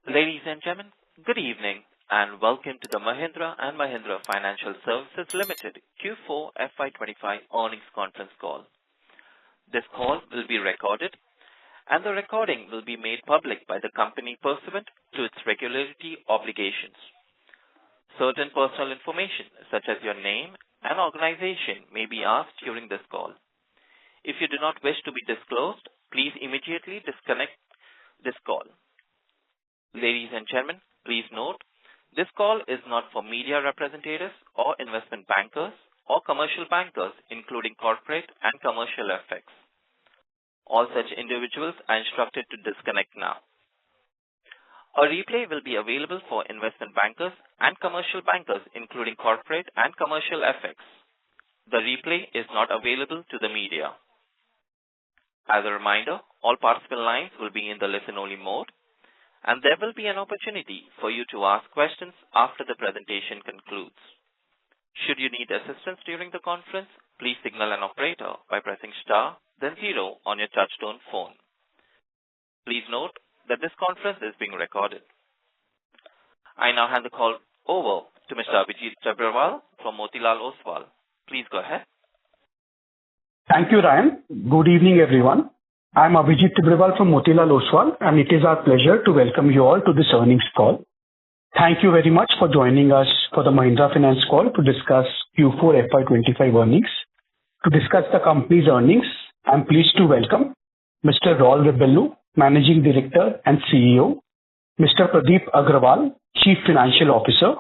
Ladies and gentlemen, good evening, and welcome to the Mahindra & Mahindra Financial Services Limited Q4FY25 earnings conference call. This call will be recorded, and the recording will be made public by the company pursuant to its regulatory obligations. Certain personal information, such as your name and organization, may be asked during this call. If you do not wish to be disclosed, please immediately disconnect this call. Ladies and gentlemen, please note, this call is not for media representatives or investment bankers or commercial bankers, including corporate and commercial FX. All such individuals are instructed to disconnect now. A replay will be available for investment bankers and commercial bankers, including corporate and commercial FX. The replay is not available to the media. As a reminder, all participant lines will be in the listen-only mode, and there will be an opportunity for you to ask questions after the presentation concludes. Should you need assistance during the conference, please signal an operator by pressing star, then 0 on your touchtone phone. Please note that this conference is being recorded. I now hand the call over to Mr. Abhijit Tibrewal from Motilal Oswal. Please go ahead. Thank you, Ryan. Good evening, everyone. I'm Abhijit Tibrewal from Motilal Oswal, and it is our pleasure to welcome you all to this earnings call. Thank you very much for joining us for the Mahindra Finance call to discuss Q4 FY25 earnings. To discuss the company's earnings, I'm pleased to welcome Mr. Raul Rebello, Managing Director and CEO, Mr. Pradeep Agrawal, Chief Financial Officer,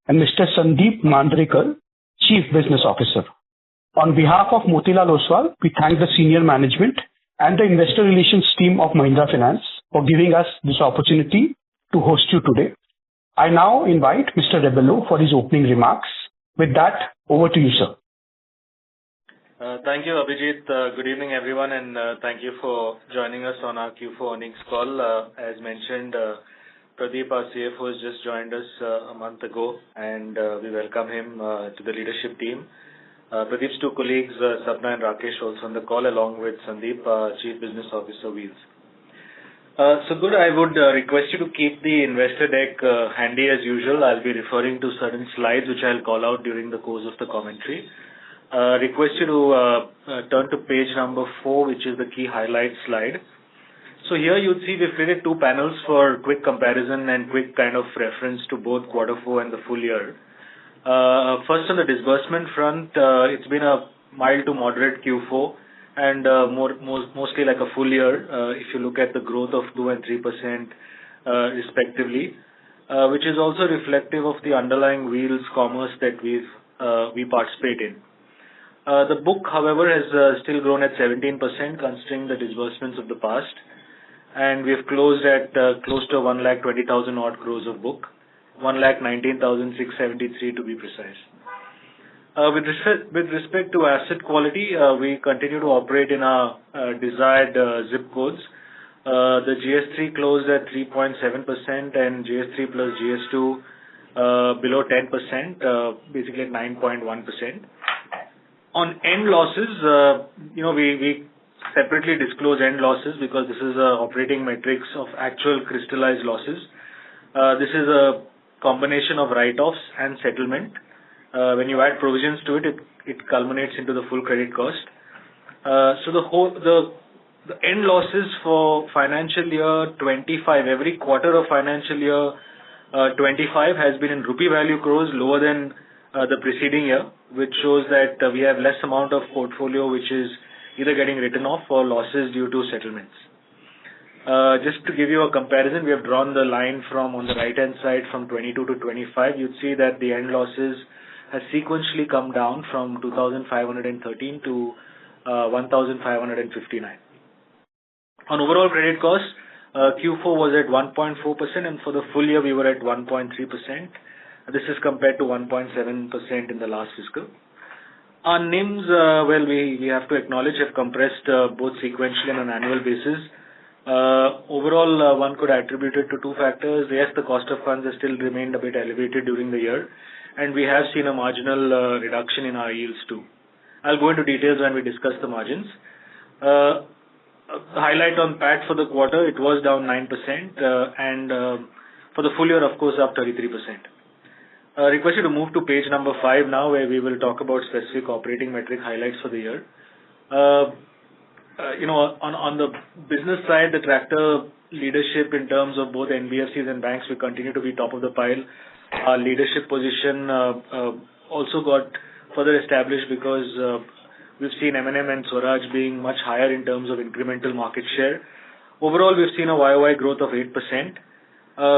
and Mr. Sandeep Mandrekar, Chief Business Officer. On behalf of Motilal Oswal, we thank the senior management and the investor relations team of Mahindra Finance for giving us this opportunity to host you today. I now invite Mr. Rebello for his opening remarks. With that, over to you, sir. Thank you, Abhijit. Good evening, everyone, and thank you for joining us on our Q4 earnings call. As mentioned, Pradeep, our CFO, has just joined us a month ago, and we welcome him to the leadership team. Pradeep's two colleagues, Sapna and Rakesh, also on the call, along with Sandeep, Chief Business Officer, Wheels. So good, I would request you to keep the investor deck handy as usual. I'll be referring to certain slides which I'll call out during the course of the commentary. Request you to turn to page number 4, which is the key highlights slide. So here you'd see we've created two panels for quick comparison and quick kind of reference to both Q4 and the full year. First, on the disbursement front, it's been a mild to moderate Q4 and mostly like a full year if you look at the growth of 2 and 3% respectively, which is also reflective of the underlying Wheels commerce that we participate in. The book, however, has still grown at 17% considering the disbursements of the past, and we've closed at close to 1,20,000 odd crores of book. 1,19,673 to be precise. With respect to asset quality, we continue to operate in our desired zip codes. The GS3 closed at 3.7% and GS3 plus GS2 below 10%, basically at 9.1%. On end losses, we separately disclose end losses because this is operating metrics of actual crystallized losses. This is a combination of write-offs and settlement. When you add provisions to it, it culminates into the full credit cost. So the end losses for financial year 25, every quarter of financial year 25 has been in rupee value crores lower than the preceding year, which shows that we have less amount of portfolio which is either getting written off or losses due to settlements. Just to give you a comparison, we have drawn the line from on the right-hand side from 22 to 25. You'd see that the end losses has sequentially come down from 2,513 to 1,559. On overall credit costs, Q4 was at 1.4%, and for the full year we were at 1.3%. This is compared to 1.7% in the last fiscal. Our NIMs, we have to acknowledge, have compressed both sequentially and on an annual basis. Overall, one could attribute it to two factors. Yes, the cost of funds has still remained a bit elevated during the year, and we have seen a marginal reduction in our yields too. I'll go into details when we discuss the margins. Highlight on PAT for the quarter, it was down 9%, and For the full year, of course, up 33%. Request you to move to page number 5 now, where we will talk about specific operating metric highlights for the year. On the business side, the tractor leadership in terms of both NBFCs and banks will continue to be top of the pile. Our leadership position also got further established because we've seen M&M and Swaraj being much higher in terms of incremental market share. Overall, we've seen a YOY growth of 8%.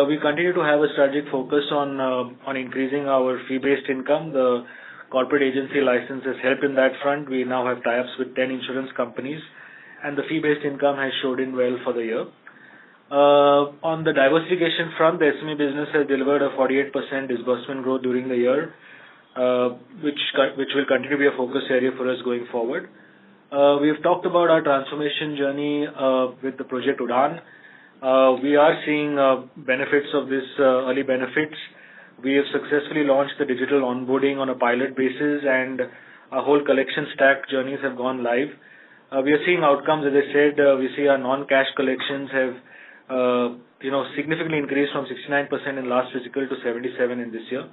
We continue to have a strategic focus on increasing our fee-based income. The corporate agency license has helped in that front. We now have tie-ups with 10 insurance companies, and the fee-based income has showed in well for the year. On the diversification front, the SME business has delivered a 48% disbursement growth during the year, which will continue to be a focus area for us going forward. We have talked about our transformation journey with the Project Udaan. We are seeing benefits of this, early benefits. We have successfully launched the digital onboarding on a pilot basis, and our whole collection stack journeys have gone live. We are seeing outcomes. As I said, we see our non-cash collections have significantly increased from 69% in last fiscal to 77% in this year.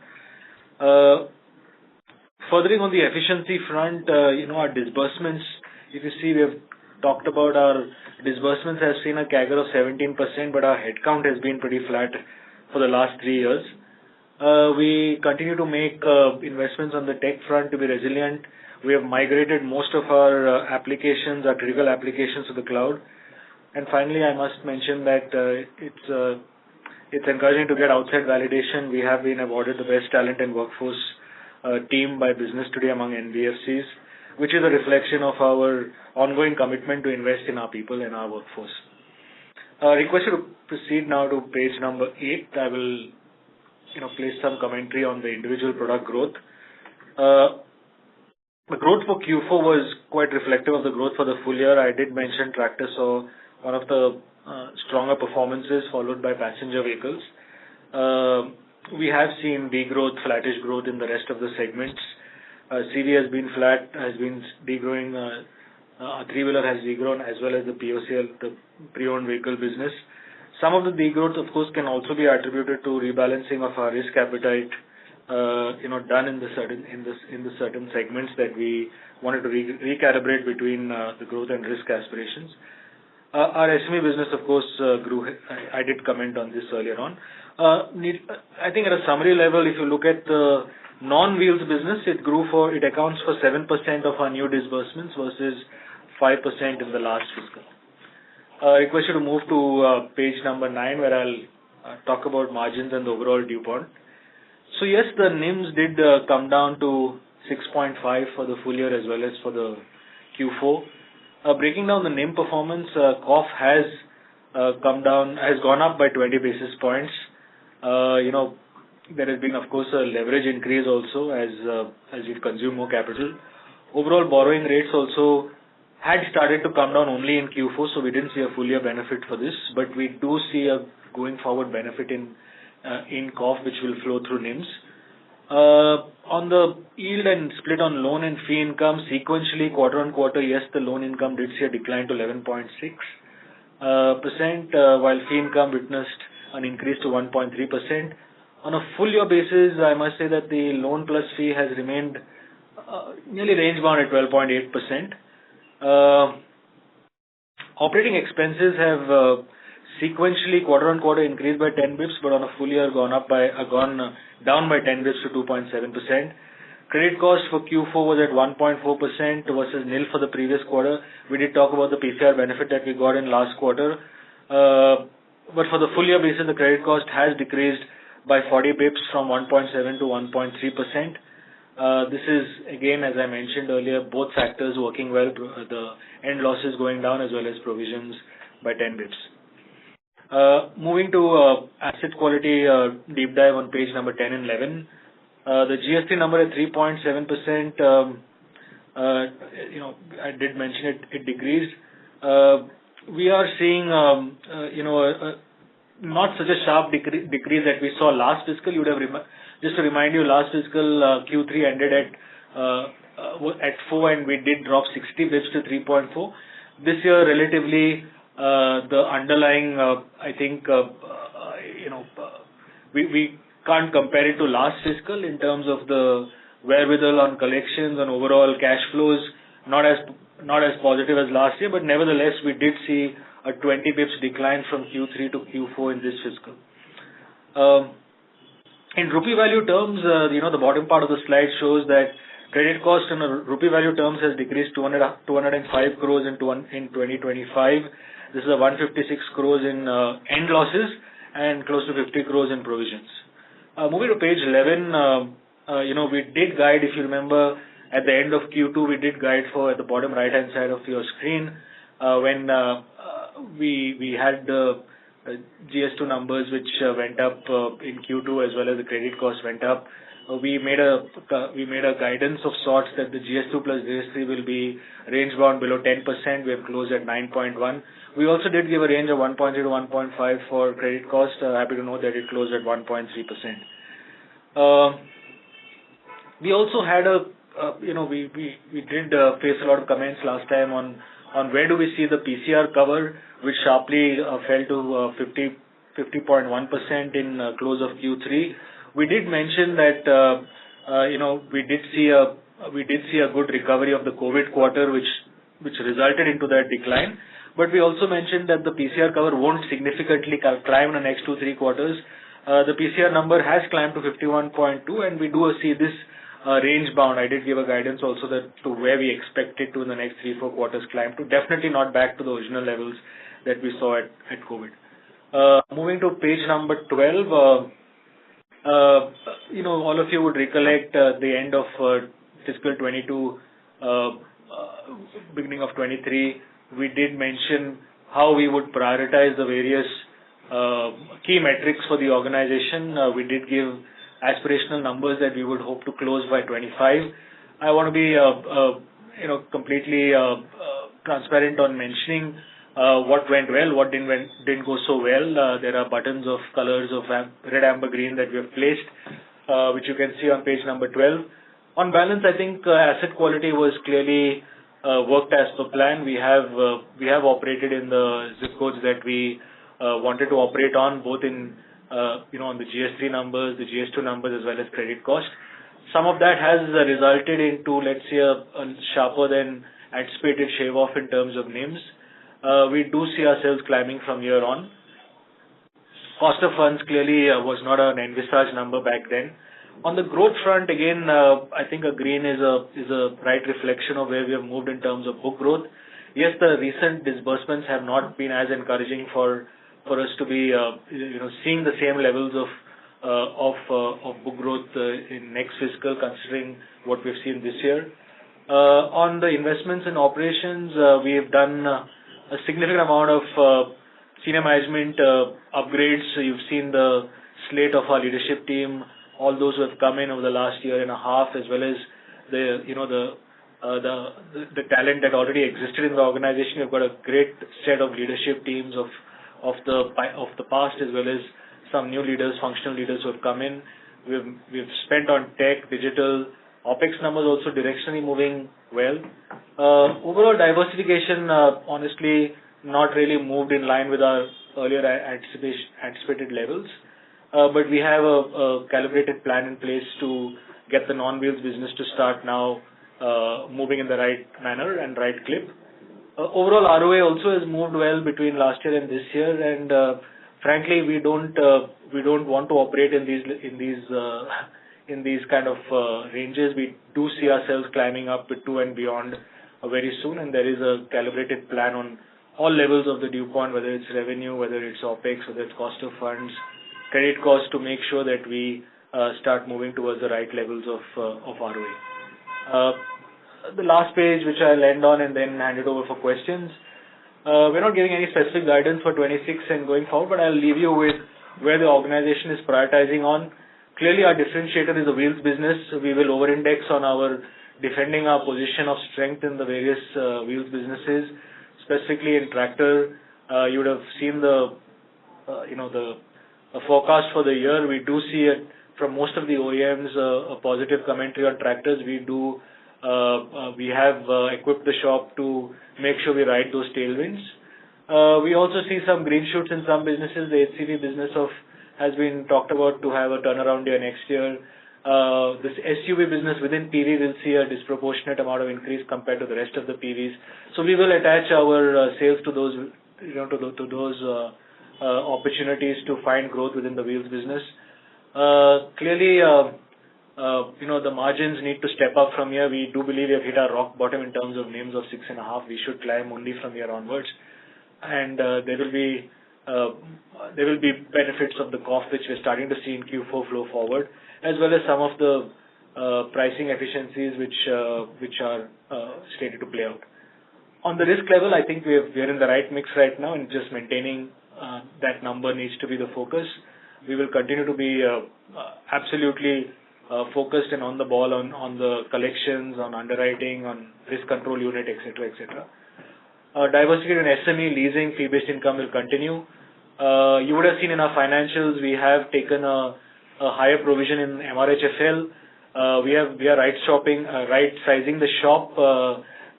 Furthering on the efficiency front, our disbursements, if you see, we have talked about our disbursements has seen a CAGR of 17%, but our headcount has been pretty flat for the last 3 years. We continue to make investments on the tech front to be resilient. We have migrated most of our applications, our critical applications, to the cloud. And finally, I must mention that it's encouraging to get outside validation. We have been awarded the best talent and workforce team by Business Today among NBFCs, which is a reflection of our ongoing commitment to invest in our people and our workforce. Request you to proceed now to page number 8. I will place some commentary on the individual product growth. The growth for Q4 was quite reflective of the growth for the full year. I did mention tractors saw one of the stronger performances, followed by passenger vehicles. We have seen degrowth, flattish growth in the rest of the segments. CV has been flat, has been degrowing. Three-wheeler has degrown, as well as the POCL, the pre-owned vehicle business. Some of the degrowth, of course, can also be attributed to rebalancing of our risk appetite, done in the certain segments that we wanted to recalibrate between the growth and risk aspirations. Our SME business, of course, grew. I did comment on this earlier on. I think at a summary level, if you look at the non-wheels business, it accounts for 7% of our new disbursements versus 5% in the last fiscal. Request you to move to page number 9, where I'll talk about margins and the overall DuPont. So yes, the NIMs did come down to 6.5 for the full year as well as for the Q4. Breaking down the NIM performance, COF has gone up by 20 basis points. There has been, of course, a leverage increase also as we consume more capital. Overall borrowing rates also had started to come down only in Q4, so we didn't see a full year benefit for this, but we do see a going forward benefit in COF, which will flow through NIMs. On the yield and split on loan and fee income, sequentially, quarter on quarter, yes, the loan income did see a decline to 11.6%, while fee income witnessed an increase to 1.3%. On a full year basis, I must say that the loan plus fee has remained nearly range bound at 12.8%. Operating expenses have sequentially quarter on quarter increased by 10 bips, but on a full year gone down by 10 bips to 2.7%. Credit cost for Q4 was at 1.4% versus nil for the previous quarter. We did talk about the PCR benefit that we got in last quarter. But for the full year basis, the credit cost has decreased by 40 bips from 1.7 to 1.3%. This is, again, as I mentioned earlier, both factors working well, the end losses going down as well as provisions by 10 bips. Moving to asset quality deep dive on page number 10 and 11. The GS3 number at 3.7%, I did mention it decreased. We are seeing, not such a sharp decrease that we saw last fiscal. You would have just to remind you, last fiscal Q3 ended at 4, and we did drop 60 bps to 3.4. This year, relatively, the underlying, I think, we can't compare it to last fiscal in terms of the wherewithal on collections and overall cash flows, not as positive as last year, but nevertheless, we did see a 20 bips decline from Q3 to Q4 in this fiscal. In rupee value terms, the bottom part of the slide shows that credit cost in rupee value terms has decreased 205 crores in 2025. This is a 156 crores in end losses and close to 50 crores in provisions. Moving to page 11, we did guide, if you remember, at the end of Q2, we did guide for at the bottom right-hand side of your screen when we had the GS2 numbers which went up in Q2 as well as the credit cost went up. We made a guidance of sorts that the GS2 plus GS3 will be range bound below 10%. We have closed at 9.1. We also did give a range of 1.0 to 1.5 for credit cost. Happy to know that it closed at 1.3%. We also had we did face a lot of comments last time on where do we see the PCR cover, which sharply fell to 50.1% in close of Q3. We did mention that we did see a good recovery of the COVID quarter, which resulted into that decline. But we also mentioned that the PCR cover won't significantly climb in the next 2-3 quarters. The PCR number has climbed to 51.2, and we do see this range bound. I did give a guidance also that to where we expect it to in the next 3-4 quarters climb to. Definitely not back to the original levels that we saw at COVID. Moving to page number 12. All of you would recollect the end of fiscal 22, beginning of 23, we did mention how we would prioritize the various key metrics for the organization. We did give aspirational numbers that we would hope to close by 25. I want to be completely transparent on mentioning what went well, what didn't go so well. There are buttons of colors of red, amber, green that we have placed, which you can see on page number 12. On balance, I think asset quality was clearly worked as per plan. We have operated in the zip codes that we wanted to operate on, both in on the GS3 numbers, the GS2 numbers, as well as credit cost. Some of that has resulted into, let's say, a sharper than anticipated shave off in terms of NIMs. We do see ourselves climbing from here on. Cost of funds clearly was not an envisaged number back then. On the growth front, again, I think a green is a right reflection of where we have moved in terms of book growth. Yes, the recent disbursements have not been as encouraging for us to be seeing the same levels of book growth in next fiscal, considering what we've seen this year. On the investments and operations, we have done a significant amount of senior management upgrades. So you've seen the slate of our leadership team, all those who have come in over the last year and a half, as well as the talent that already existed in the organization. We've got a great set of leadership teams of the past, as well as some new leaders, functional leaders who have come in. We've spent on tech, digital, OPEX numbers also directionally moving well. Overall diversification, honestly, not really moved in line with our earlier anticipated levels. But we have a calibrated plan in place to get the non-wheels business to start now moving in the right manner and right clip. Overall ROA also has moved well between last year and this year, and frankly, we don't want to operate in these kind of ranges. We do see ourselves climbing up to 2 and beyond very soon, and there is a calibrated plan on all levels of the dew point, whether it's revenue, whether it's OPEX, whether it's cost of funds, credit cost, to make sure that we start moving towards the right levels of ROA. The last page, which I'll end on and then hand it over for questions. We're not giving any specific guidance for 26 and going forward, but I'll leave you with where the organization is prioritizing on. Clearly, our differentiator is the wheels business. We will over-index on our defending our position of strength in the various wheels businesses, specifically in tractor. You would have seen the forecast for the year. We do see it from most of the OEMs, a positive commentary on tractors. We have equipped the shop to make sure we ride those tailwinds. We also see some green shoots in some businesses. The HCV business of has been talked about to have a turnaround year next year. This SUV business within PV will see a disproportionate amount of increase compared to the rest of the PVs. So we will attach our sales to those, to those opportunities to find growth within the wheels business. Clearly, the margins need to step up from here. We do believe we have hit our rock bottom in terms of NIMs of 6.5. We should climb only from here onwards, and there will be benefits of the cost which we're starting to see in Q4 flow forward, as well as some of the pricing efficiencies which are slated to play out. On the risk level, I think we're in the right mix right now, and just maintaining that number needs to be the focus. We will continue to be absolutely focused and on the ball on the collections, on underwriting, on risk control unit, etc., etc. Diversity in SME, leasing, fee-based income will continue. You would have seen in our financials, we have taken a higher provision in MRHFL. We are right-sizing the shop.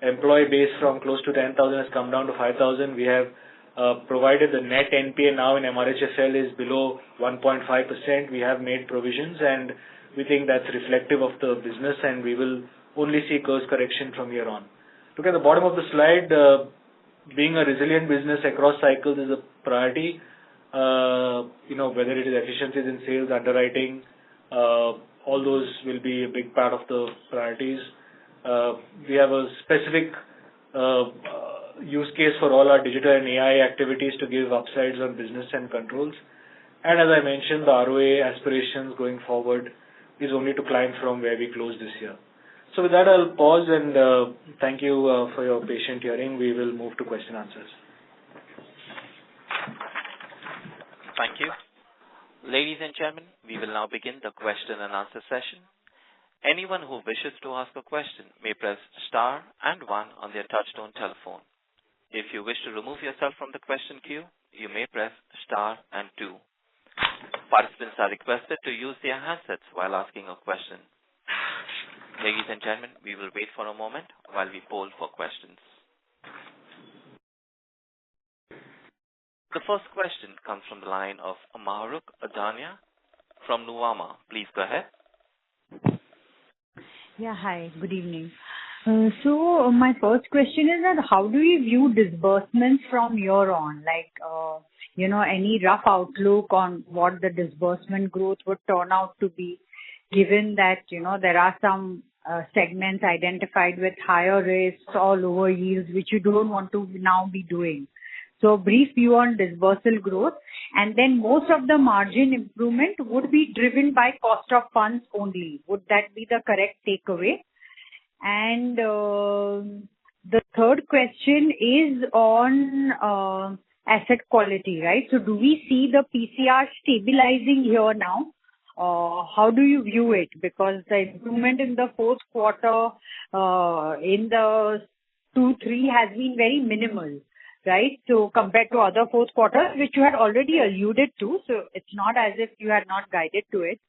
Employee base from close to 10,000 has come down to 5,000. We have provided the net NPA now in MRHFL is below 1.5%. We have made provisions, and we think that's reflective of the business, and we will only see course correction from here on. Look at the bottom of the slide. Being a resilient business across cycles is a priority. Whether it is efficiencies in sales, underwriting, all those will be a big part of the priorities. We have a specific use case for all our digital and AI activities to give upsides on business and controls. And as I mentioned, the ROA aspirations going forward is only to climb from where we closed this year. So with that, I'll pause and thank you for your patient hearing. We will move to question answers. Thank you. Ladies and gentlemen, we will now begin the question and answer session. Anyone who wishes to ask a question may press star and 1 on their touchtone telephone. If you wish to remove yourself from the question queue, you may press star and 2. Participants are requested to use their handsets while asking a question. Ladies and gentlemen, we will wait for a moment while we poll for questions. The first question comes from the line of Mahrukh Adania from Nuvama. Please go ahead. Yeah, hi. Good evening. So my first question is that how do you view disbursements from here on? Like, any rough outlook on what the disbursement growth would turn out to be, given that, there are some segments identified with higher risks or lower yields, which you don't want to now be doing. So brief view on disbursal growth, and then most of the margin improvement would be driven by cost of funds only. Would that be the correct takeaway? And the third question is on asset quality, right? So do we see the PCR stabilizing here now? How do you view it? Because the improvement in the fourth quarter in the 2-3 has been very minimal, right? So compared to other fourth quarters, which you had already alluded to, so it's not as if you had not guided to it,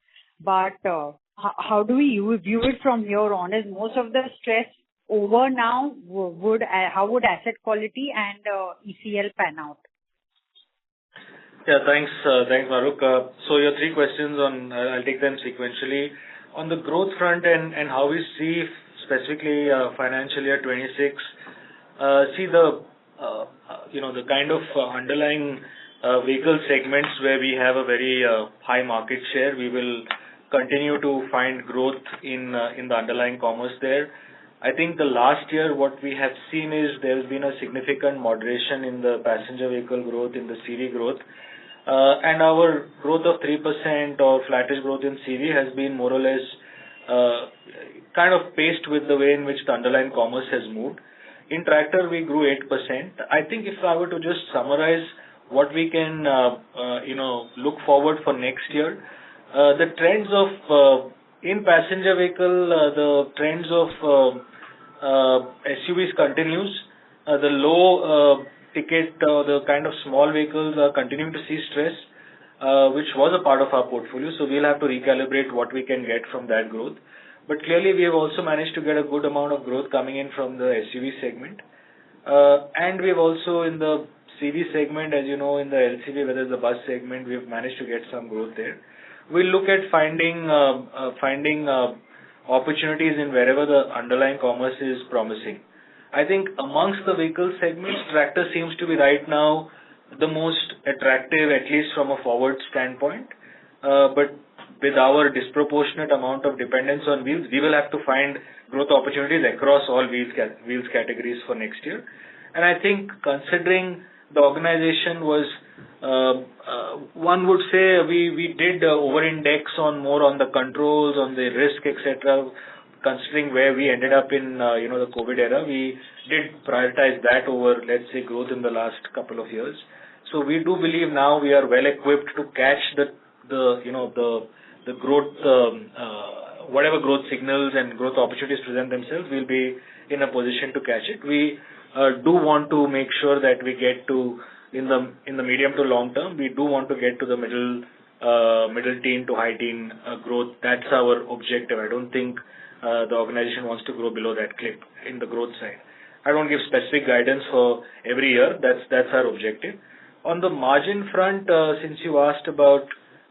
but how do we view it from here on? Is most of the stress over now? How would asset quality and ECL pan out? Yeah, thanks, Mahrukh. So your three questions I'll take them sequentially. On the growth front and how we see specifically financial year 26, see the kind of underlying vehicle segments where we have a very high market share. We will continue to find growth in the underlying commerce there. I think the last year what we have seen is there's been a significant moderation in the passenger vehicle growth, in the CV growth. And our growth of 3% or flattish growth in CV has been more or less kind of paced with the way in which the underlying commerce has moved. In tractor, we grew 8%. I think if I were to just summarize what we can, look forward for next year, the trends of in passenger vehicle, the trends of SUVs continues. The low ticket, the kind of small vehicles are continuing to see stress, which was a part of our portfolio. So we'll have to recalibrate what we can get from that growth. But clearly, we have also managed to get a good amount of growth coming in from the SUV segment. And we've also, in the CV segment, as you know, in the LCV, whether it's the bus segment, we've managed to get some growth there. We'll look at finding opportunities in wherever the underlying commerce is promising. I think amongst the vehicle segments, tractor seems to be right now the most attractive, at least from a forward standpoint. But with our disproportionate amount of dependence on wheels, we will have to find growth opportunities across all wheels categories for next year. And I think considering the organization was, one would say we did over-index more on the controls, on the risk, etc. Considering where we ended up in, the COVID era, we did prioritize that over, let's say, growth in the last couple of years. So we do believe now we are well equipped to catch the growth, whatever growth signals and growth opportunities present themselves, we'll be in a position to catch it. We do want to make sure that we get to, in the medium to long term, we do want to get to the middle teen to high teen growth. That's our objective. I don't think the organization wants to grow below that clip in the growth side. I don't give specific guidance for every year. That's our objective. On the margin front, since you asked about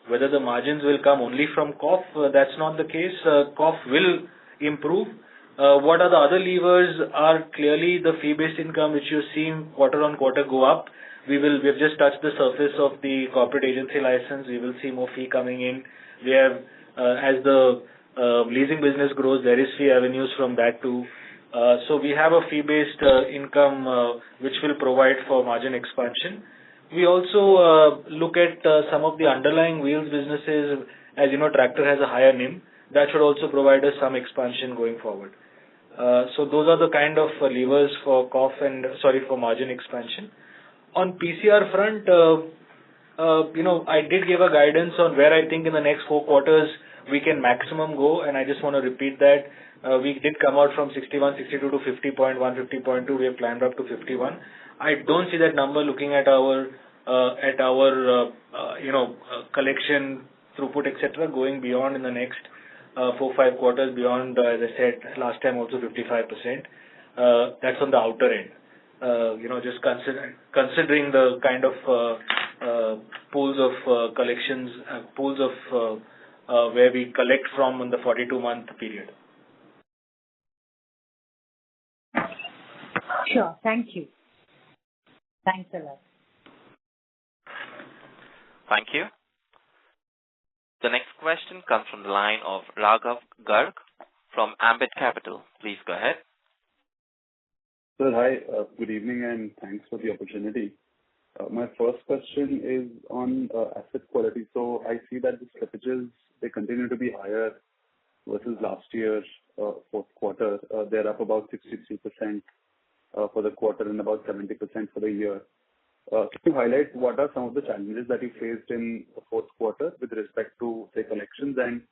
whether the margins will come only from COF, that's not the case. COF will improve. What are the other levers are clearly the fee-based income, which you're seeing quarter on quarter go up. We've just touched the surface of the corporate agency license. We will see more fee coming in. We have, as the leasing business grows, there is fee avenues from that too. So we have a fee-based income which will provide for margin expansion. We also look at some of the underlying wheels businesses. As you know, tractor has a higher NIM. That should also provide us some expansion going forward. So those are the kind of levers for for margin expansion. On PCR front, I did give a guidance on where I think in the next 4 quarters we can maximum go, and I just want to repeat that. We did come out from 61, 62 to 50.1, 50.2. We have climbed up to 51. I don't see that number looking at our collection throughput, etc., going beyond in the next 4-5 quarters beyond, as I said last time, also 55%. That's on the outer end. Just considering the kind of pools of collections, pools of where we collect from in the 42-month period. Sure. Thank you. Thanks a lot. Thank you. The next question comes from the line of Raghav Garg from Ambit Capital. Please go ahead. Sir, hi. Good evening, and thanks for the opportunity. My first question is on asset quality. So I see that the slippages, they continue to be higher versus last year's fourth quarter. They're up about 63% for the quarter and about 70% for the year. Can you highlight what are some of the challenges that you faced in the fourth quarter with respect to, say, collections? And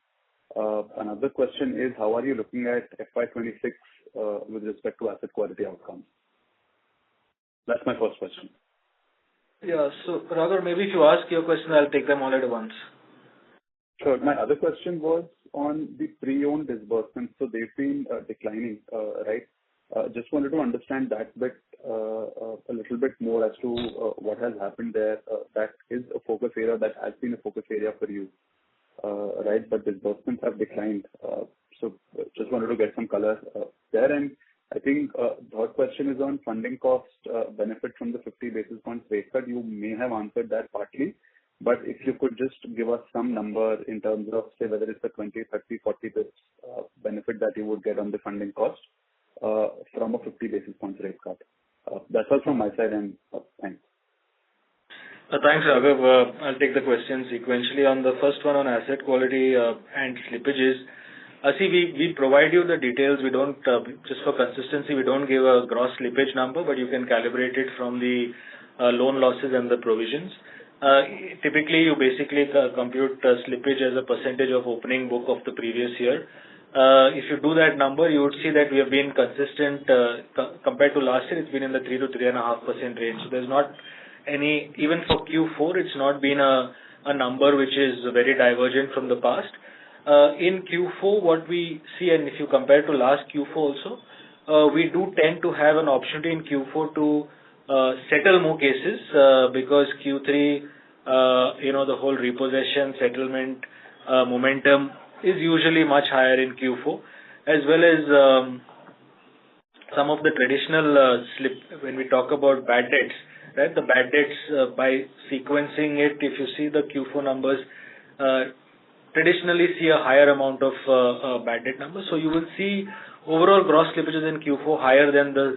another question is, how are you looking at FY26 with respect to asset quality outcomes? That's my first question. Yeah. So, Raghav, maybe if you ask your question, I'll take them all at once. Sure. My other question was on the pre-owned disbursements. So they've been declining, right? Just wanted to understand that bit a little bit more as to what has happened there. That is a focus area that has been a focus area for you, right? But disbursements have declined. So just wanted to get some color there. And I think the third question is on funding cost benefit from the 50 basis points rate cut. You may have answered that partly, but if you could just give us some number in terms of, say, whether it's a 20, 30, 40 basis benefit that you would get on the funding cost from a 50 basis points rate cut. That's all from my side, and thanks. Thanks, Raghav. I'll take the question sequentially. On the first one on asset quality and slippages, we provide you the details. We don't, just for consistency, we don't give a gross slippage number, but you can calibrate it from the loan losses and the provisions. Typically, you basically compute slippage as a percentage of opening book of the previous year. If you do that number, you would see that we have been consistent compared to last year. It's been in the 3 to 3.5% range. So there's not any, even for Q4, it's not been a number which is very divergent from the past. In Q4, what we see, and if you compare to last Q4 also, we do tend to have an opportunity in Q4 to settle more cases because Q3, the whole repossession settlement momentum is usually much higher in Q4, as well as some of the traditional slip when we talk about bad debts, right? The bad debts, by sequencing it, if you see the Q4 numbers, traditionally see a higher amount of bad debt numbers. So you will see overall gross slippages in Q4 higher than the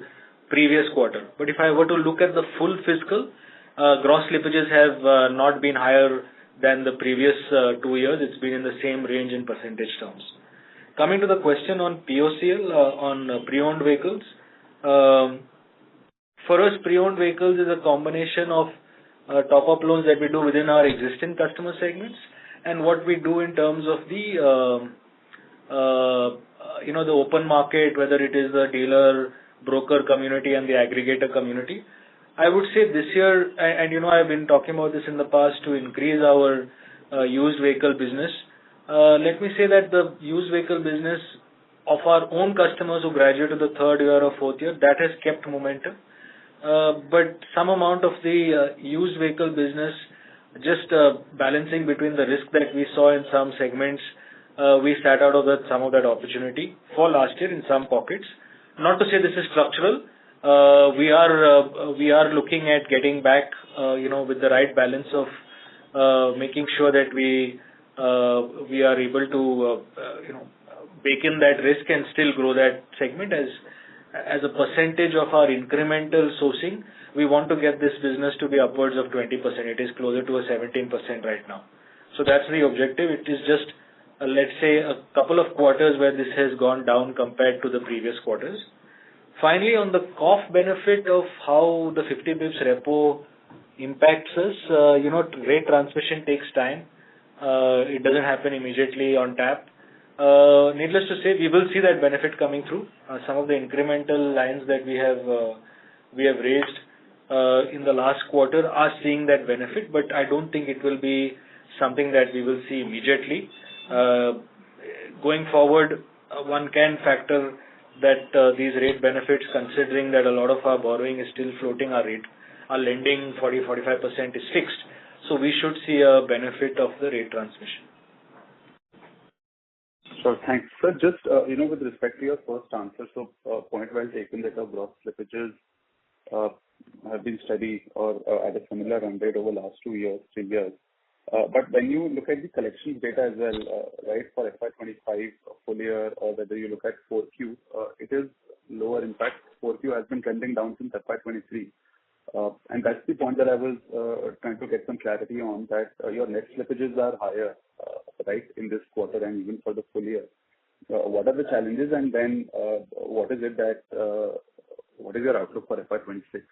previous quarter. But if I were to look at the full fiscal, gross slippages have not been higher than the previous 2 years. It's been in the same range in percentage terms. Coming to the question on POCL, on pre-owned vehicles, for us, pre-owned vehicles is a combination of top-up loans that we do within our existing customer segments and what we do in terms of the the open market, whether it is the dealer, broker community and the aggregator community. I would say this year, and I've been talking about this in the past, to increase our used vehicle business. Let me say that the used vehicle business of our own customers who graduate to the 3rd year or 4th year, that has kept momentum. But some amount of the used vehicle business, just balancing between the risk that we saw in some segments, we sat out of some of that opportunity for last year in some pockets. Not to say this is structural. We are looking at getting back, with the right balance of making sure that we are able to, bake in that risk and still grow that segment as a percentage of our incremental sourcing. We want to get this business to be upwards of 20%. It is closer to a 17% right now. So that's the objective. It is just, let's say, a couple of quarters where this has gone down compared to the previous quarters. Finally, on the COF benefit of how the 50 bips repo impacts us, rate transmission takes time. It doesn't happen immediately on tap. Needless to say, we will see that benefit coming through. Some of the incremental lines that we have raised in the last quarter are seeing that benefit, but I don't think it will be something that we will see immediately. Going forward, one can factor that these rate benefits, considering that a lot of our borrowing is still floating, our lending 40-45% is fixed. So we should see a benefit of the rate transmission. Sure, thanks. Sir, just, with respect to your first answer, so point well taken that our gross slippages have been steady or at a similar run rate over the last 2 years, 3 years. But when you look at the collections data as well, right, for FY25 full year, or whether you look at 4Q, it is lower. In fact, 4Q has been trending down since FY23. And that's the point that I was trying to get some clarity on, that your net slippages are higher, right, in this quarter and even for the full year. What are the challenges, and then what is your outlook for FY26?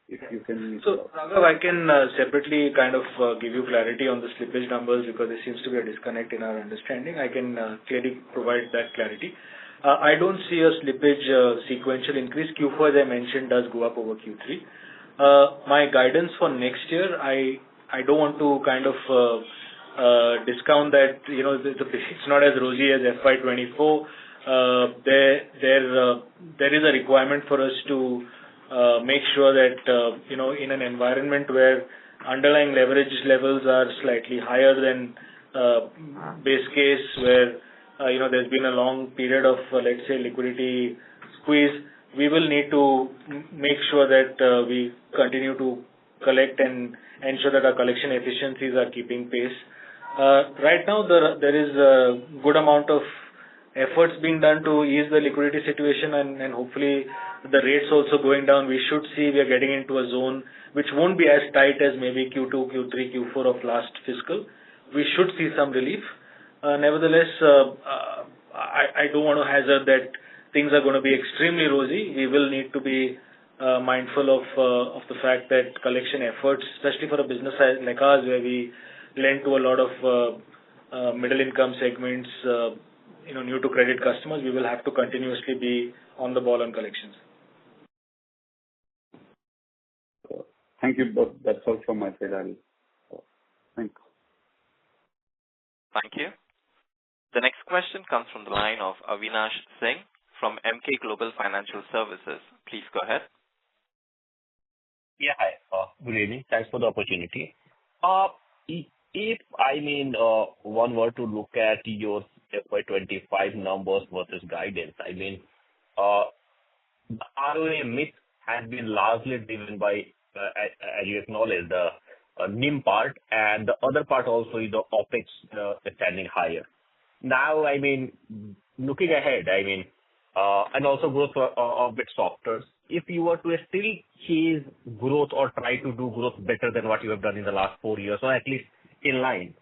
If you can. So, Raghav, I can separately kind of give you clarity on the slippage numbers because there seems to be a disconnect in our understanding. I can clearly provide that clarity. I don't see a slippage sequential increase. Q4, as I mentioned, does go up over Q3. My guidance for next year, I don't want to kind of discount that, it's not as rosy as FY24. There is a requirement for us to make sure that, in an environment where underlying leverage levels are slightly higher than base case, where, there's been a long period of, let's say, liquidity squeeze, we will need to make sure that we continue to collect and ensure that our collection efficiencies are keeping pace. Right now, there is a good amount of efforts being done to ease the liquidity situation, and hopefully the rates also going down. We should see we are getting into a zone which won't be as tight as maybe Q2, Q3, Q4 of last fiscal. We should see some relief. Nevertheless, I don't want to hazard that things are going to be extremely rosy. We will need to be mindful of the fact that collection efforts, especially for a business like ours, where we lend to a lot of middle income segments, new to credit customers, we will have to continuously be on the ball on collections. Thank you both. That's all from my side, Ali. Thanks. Thank you. The next question comes from the line of Avinash Singh from Emkay Global Financial Services. Please go ahead. Yeah, hi. Good evening. Thanks for the opportunity. Uh, If, one were to look at your FY25 numbers versus guidance, uh, the ROA miss has been largely driven by, as you acknowledge, the NIM part, and the other part also is the OpEx standing higher. Now, looking ahead, and also growth a bit softer. If you were to still chase growth or try to do growth better than what you have done in the last 4 years, or at least in line,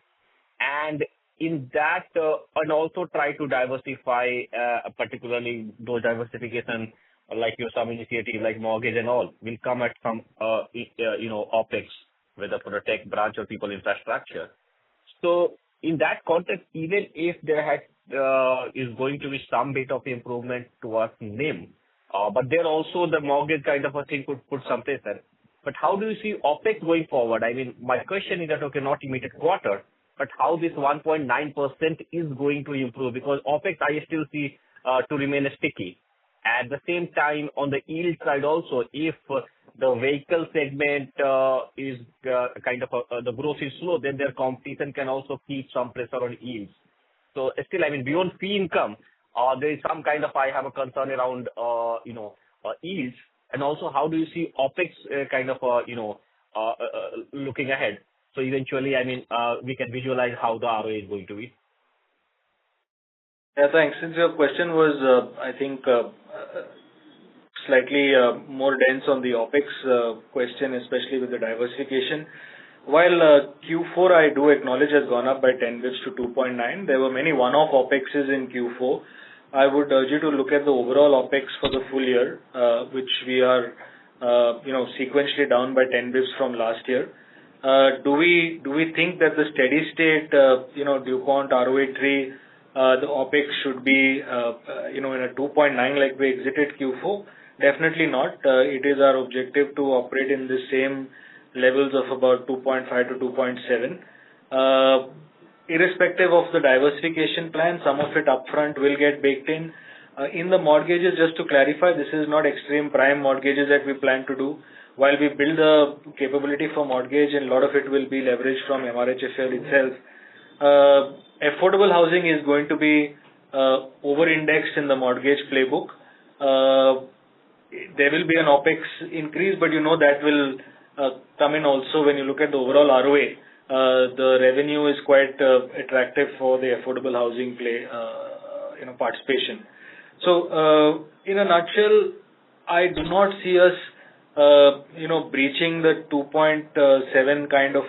and in that, and also try to diversify, particularly those diversification, like your some initiative like mortgage and all, will come at some, OpEx, whether for the tech branch or people infrastructure. So in that context, even if there is going to be some bit of improvement towards NIM, but there also the mortgage kind of a thing could put some pressure. But how do you see OpEx going forward? My question is that, okay, not immediate quarter, but how this 1.9% is going to improve? Because OpEx I still see to remain sticky. At the same time, on the yield side also, if the vehicle segment is the growth is slow, then their competition can also keep some pressure on yields. So still, beyond fee income, there is some kind of, I have a concern around, yields. And also, how do you see OpEx looking ahead? So eventually, we can visualize how the ROA is going to be. Yeah, thanks. Since your question was, I think, slightly more dense on the OpEx question, especially with the diversification. While Q4, I do acknowledge, has gone up by 10 bits to 2.9, there were many one-off OpExes in Q4. I would urge you to look at the overall OpEx for the full year, which we are, sequentially down by 10 bits from last year. Do we think that the steady state, DuPont ROA tree, the OpEx should be, in a 2.9 like we exited Q4? Definitely not. It is our objective to operate in the same levels of about 2.5 to 2.7. Irrespective of the diversification plan, some of it upfront will get baked in. In the mortgages, just to clarify, this is not extreme prime mortgages that we plan to do. While we build the capability for mortgage, and a lot of it will be leveraged from MRHFL itself, affordable housing is going to be over-indexed in the mortgage playbook. There will be an OpEx increase, but that will come in also when you look at the overall ROA. The revenue is quite attractive for the affordable housing play, participation. So, in a nutshell, I do not see us, breaching the 2.7 kind of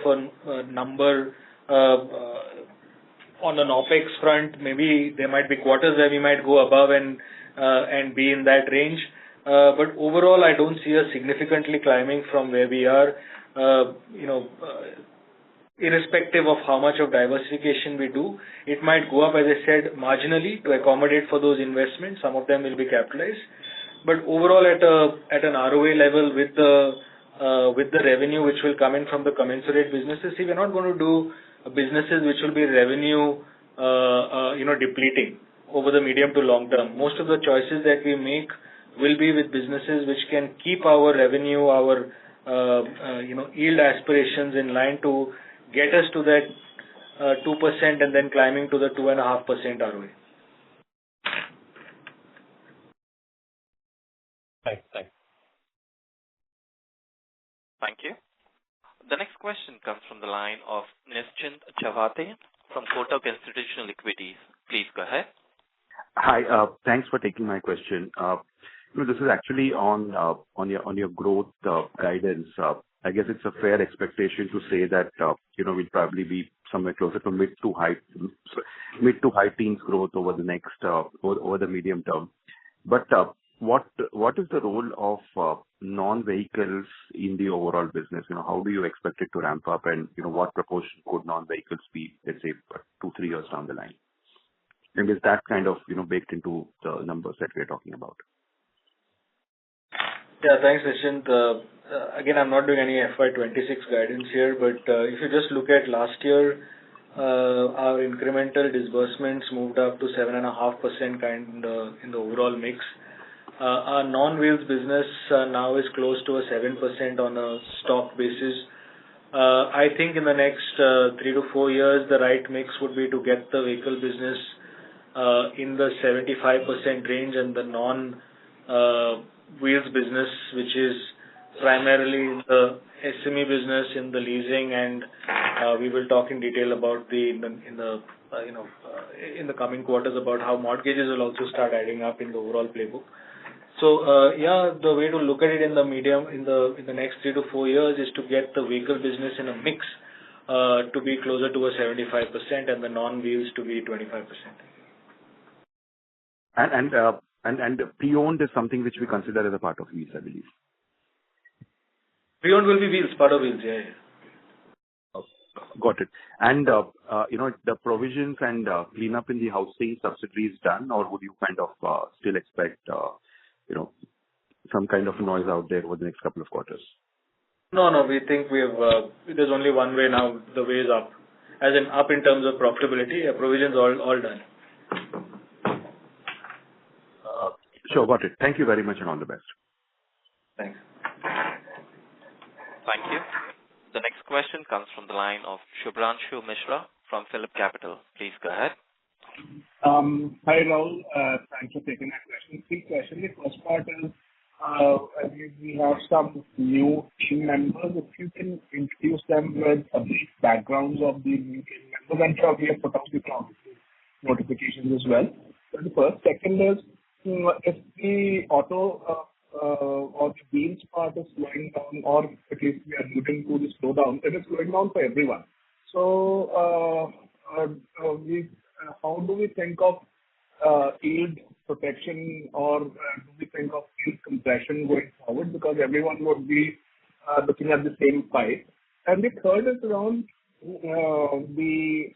a number on an OpEx front. Maybe there might be quarters where we might go above and be in that range. But overall, I don't see us significantly climbing from where we are, irrespective of how much of diversification we do. It might go up, as I said, marginally to accommodate for those investments. Some of them will be capitalized. But overall, at an ROA level with the revenue which will come in from the commensurate businesses, see, we're not going to do businesses which will be revenue, depleting over the medium to long term. Most of the choices that we make will be with businesses which can keep our revenue, our yield aspirations in line to get us to that 2% and then climbing to the 2.5% ROA. Thanks. Thank you. The next question comes from the line of Nischint Chawathe from Kotak Institutional Equities. Please go ahead. Hi. Thanks for taking my question. This is actually on your growth guidance. I guess it's a fair expectation to say that we'll probably be somewhere closer to mid to high teens growth over the next over the medium term. But what is the role of non-vehicles in the overall business? How do you expect it to ramp up, and what proportion could non-vehicles be, let's say, 2-3 years down the line? And is that kind of baked into the numbers that we're talking about? Yeah, thanks, Nischint. Again, I'm not doing any FY26 guidance here, but if you just look at last year, our incremental disbursements moved up to 7.5% in the overall mix. Our non-wheels business now is close to a 7% on a stock basis. I think in the next 3 to 4 years, the right mix would be to get the vehicle business in the 75% range, and the non-wheels business, which is primarily the SME business, in the leasing, and we will talk in detail about in the coming quarters about how mortgages will also start adding up in the overall playbook. So the way to look at it in the medium in the next 3 to 4 years is to get the vehicle business in a mix to be closer to a 75% and the non-wheels to be 25%. And pre-owned is something which we consider as a part of wheels, I believe. Pre-owned will be wheels, part of wheels, yeah. Got it. And, the provisions and cleanup in the housing subsidiaries done, or would you kind of still expect, some kind of noise out there over the next couple of quarters? No, we think we have, there's only one way now, the way is up. As in up in terms of profitability, provisions all done. Sure, got it. Thank you very much and all the best. Thanks. Thank you. The next question comes from the line of Shubhranshu Mishra from Phillip Capital. Please go ahead. Hi, Rahul. Thanks for taking my question. 3 questions. The first part is, we have some new team members. If you can introduce them with a brief backgrounds of the new team members, and probably have put out the notifications as well. So the first. Second is, if the auto or the wheels part is slowing down, or at least we are alluding to the slowdown, it is slowing down for everyone. So, how do we think of yield protection, or do we think of yield compression going forward? Because everyone would be looking at the same pie. And the third is around the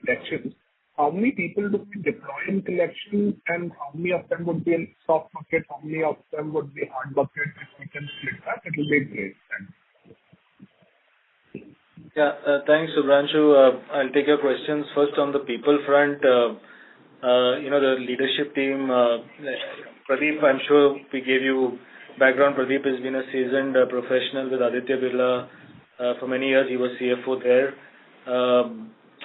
collections. How many people do we deploy in collections, and how many of them would be in soft bucket? How many of them would be hard bucket? If we can split that, it will be great. Thanks. Yeah, thanks, Shubhranshu. I'll take your questions. First, on the people front, the leadership team, Pradeep, I'm sure we gave you background. Pradeep has been a seasoned professional with Aditya Birla for many years. He was CFO there.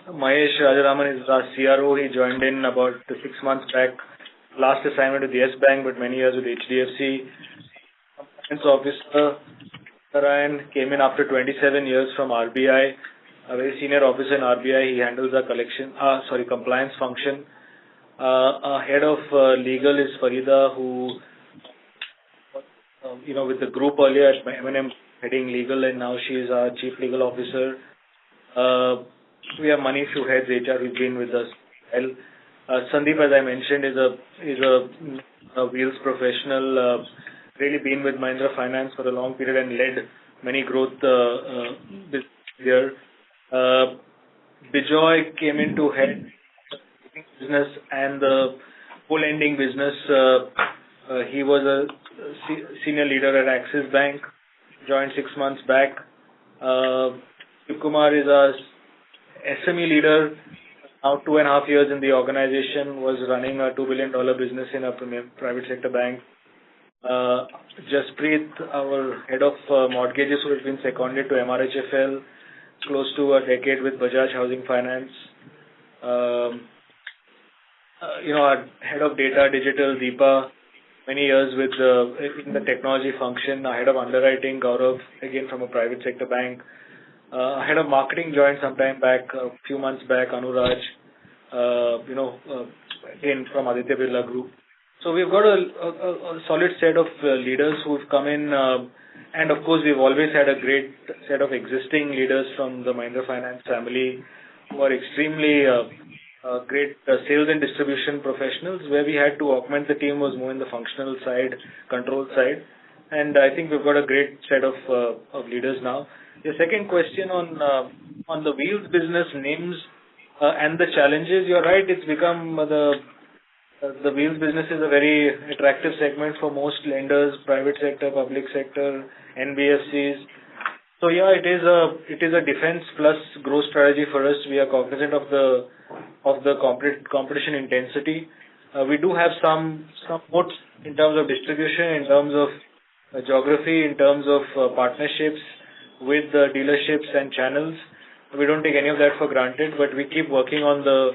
Mahesh Rajaraman is our CRO. He joined in about 6 months back. Last assignment with the Yes Bank, but many years with HDFC. Compliance officer Narayan came in after 27 years from RBI. A very senior officer in RBI. He handles our compliance function. Our head of legal is Farida, who with the group earlier at M&M heading legal, and now she is our chief legal officer. We have Manish, who heads HR, who's been with us well. Sandeep, as I mentioned, is a wheels professional, really been with Mahindra Finance for a long period and led many growth this year. Bijoy came in to head business and the co-lending business. He was a senior leader at Axis Bank, joined 6 months back. Kumar is our SME leader, now 2.5 years in the organization, was running a $2 billion business in a private sector bank. Jasprit, our head of mortgages, who has been seconded to MRHFL, close to a decade with Bajaj Housing Finance. Our head of data digital, Deepa, many years with in the technology function. Our head of underwriting, Gaurav, again from a private sector bank. Head of marketing joined some time back, a few months back, Anuraj, again from Aditya Birla Group. So we've got a solid set of leaders who've come in, and of course we've always had a great set of existing leaders from the Mahindra Finance family who are extremely great sales and distribution professionals. Where we had to augment the team was more in the functional side, control side, and I think we've got a great set of leaders now. Your second question on the wheels business names and the challenges, you're right. It's become the wheels business is a very attractive segment for most lenders, private sector, public sector, NBFCs. So yeah, it is a defense plus growth strategy for us. We are cognizant of the competition intensity. We do have some moats in terms of distribution, in terms of geography, in terms of partnerships with the dealerships and channels. We don't take any of that for granted, but we keep working on the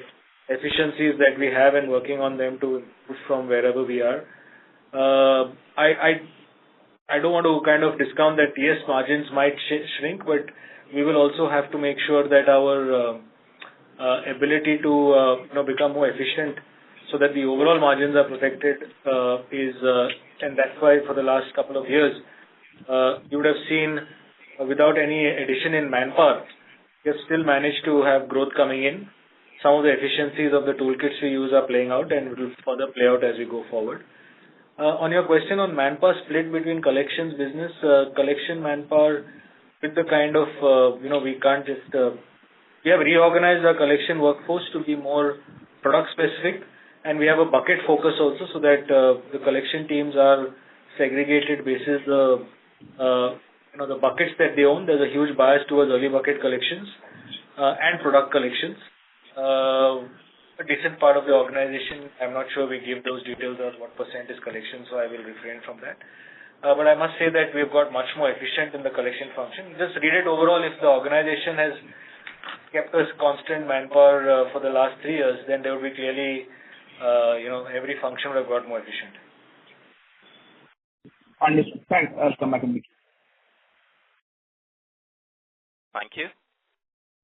efficiencies that we have and working on them to improve from wherever we are. I don't want to kind of discount that, yes, margins might shrink, but we will also have to make sure that our ability to become more efficient so that the overall margins are protected and that's why for the last couple of years, you would have seen without any addition in manpower, we have still managed to have growth coming in. Some of the efficiencies of the toolkits we use are playing out and will further play out as we go forward. On your question on manpower split between collections business, collection manpower with the kind of, we can't just, we have reorganized our collection workforce to be more product specific, and we have a bucket focus also so that the collection teams are segregated basis the buckets that they own. There's a huge bias towards early bucket collections and product collections. A decent part of the organization, I'm not sure we give those details of what percent is collection, so I will refrain from that. But I must say that we've got much more efficient in the collection function. Just read it overall, if the organization has kept us constant manpower for the last 3 years, then there will be clearly, every function would have got more efficient. Understood. Thanks. I'll come back in. Thank you.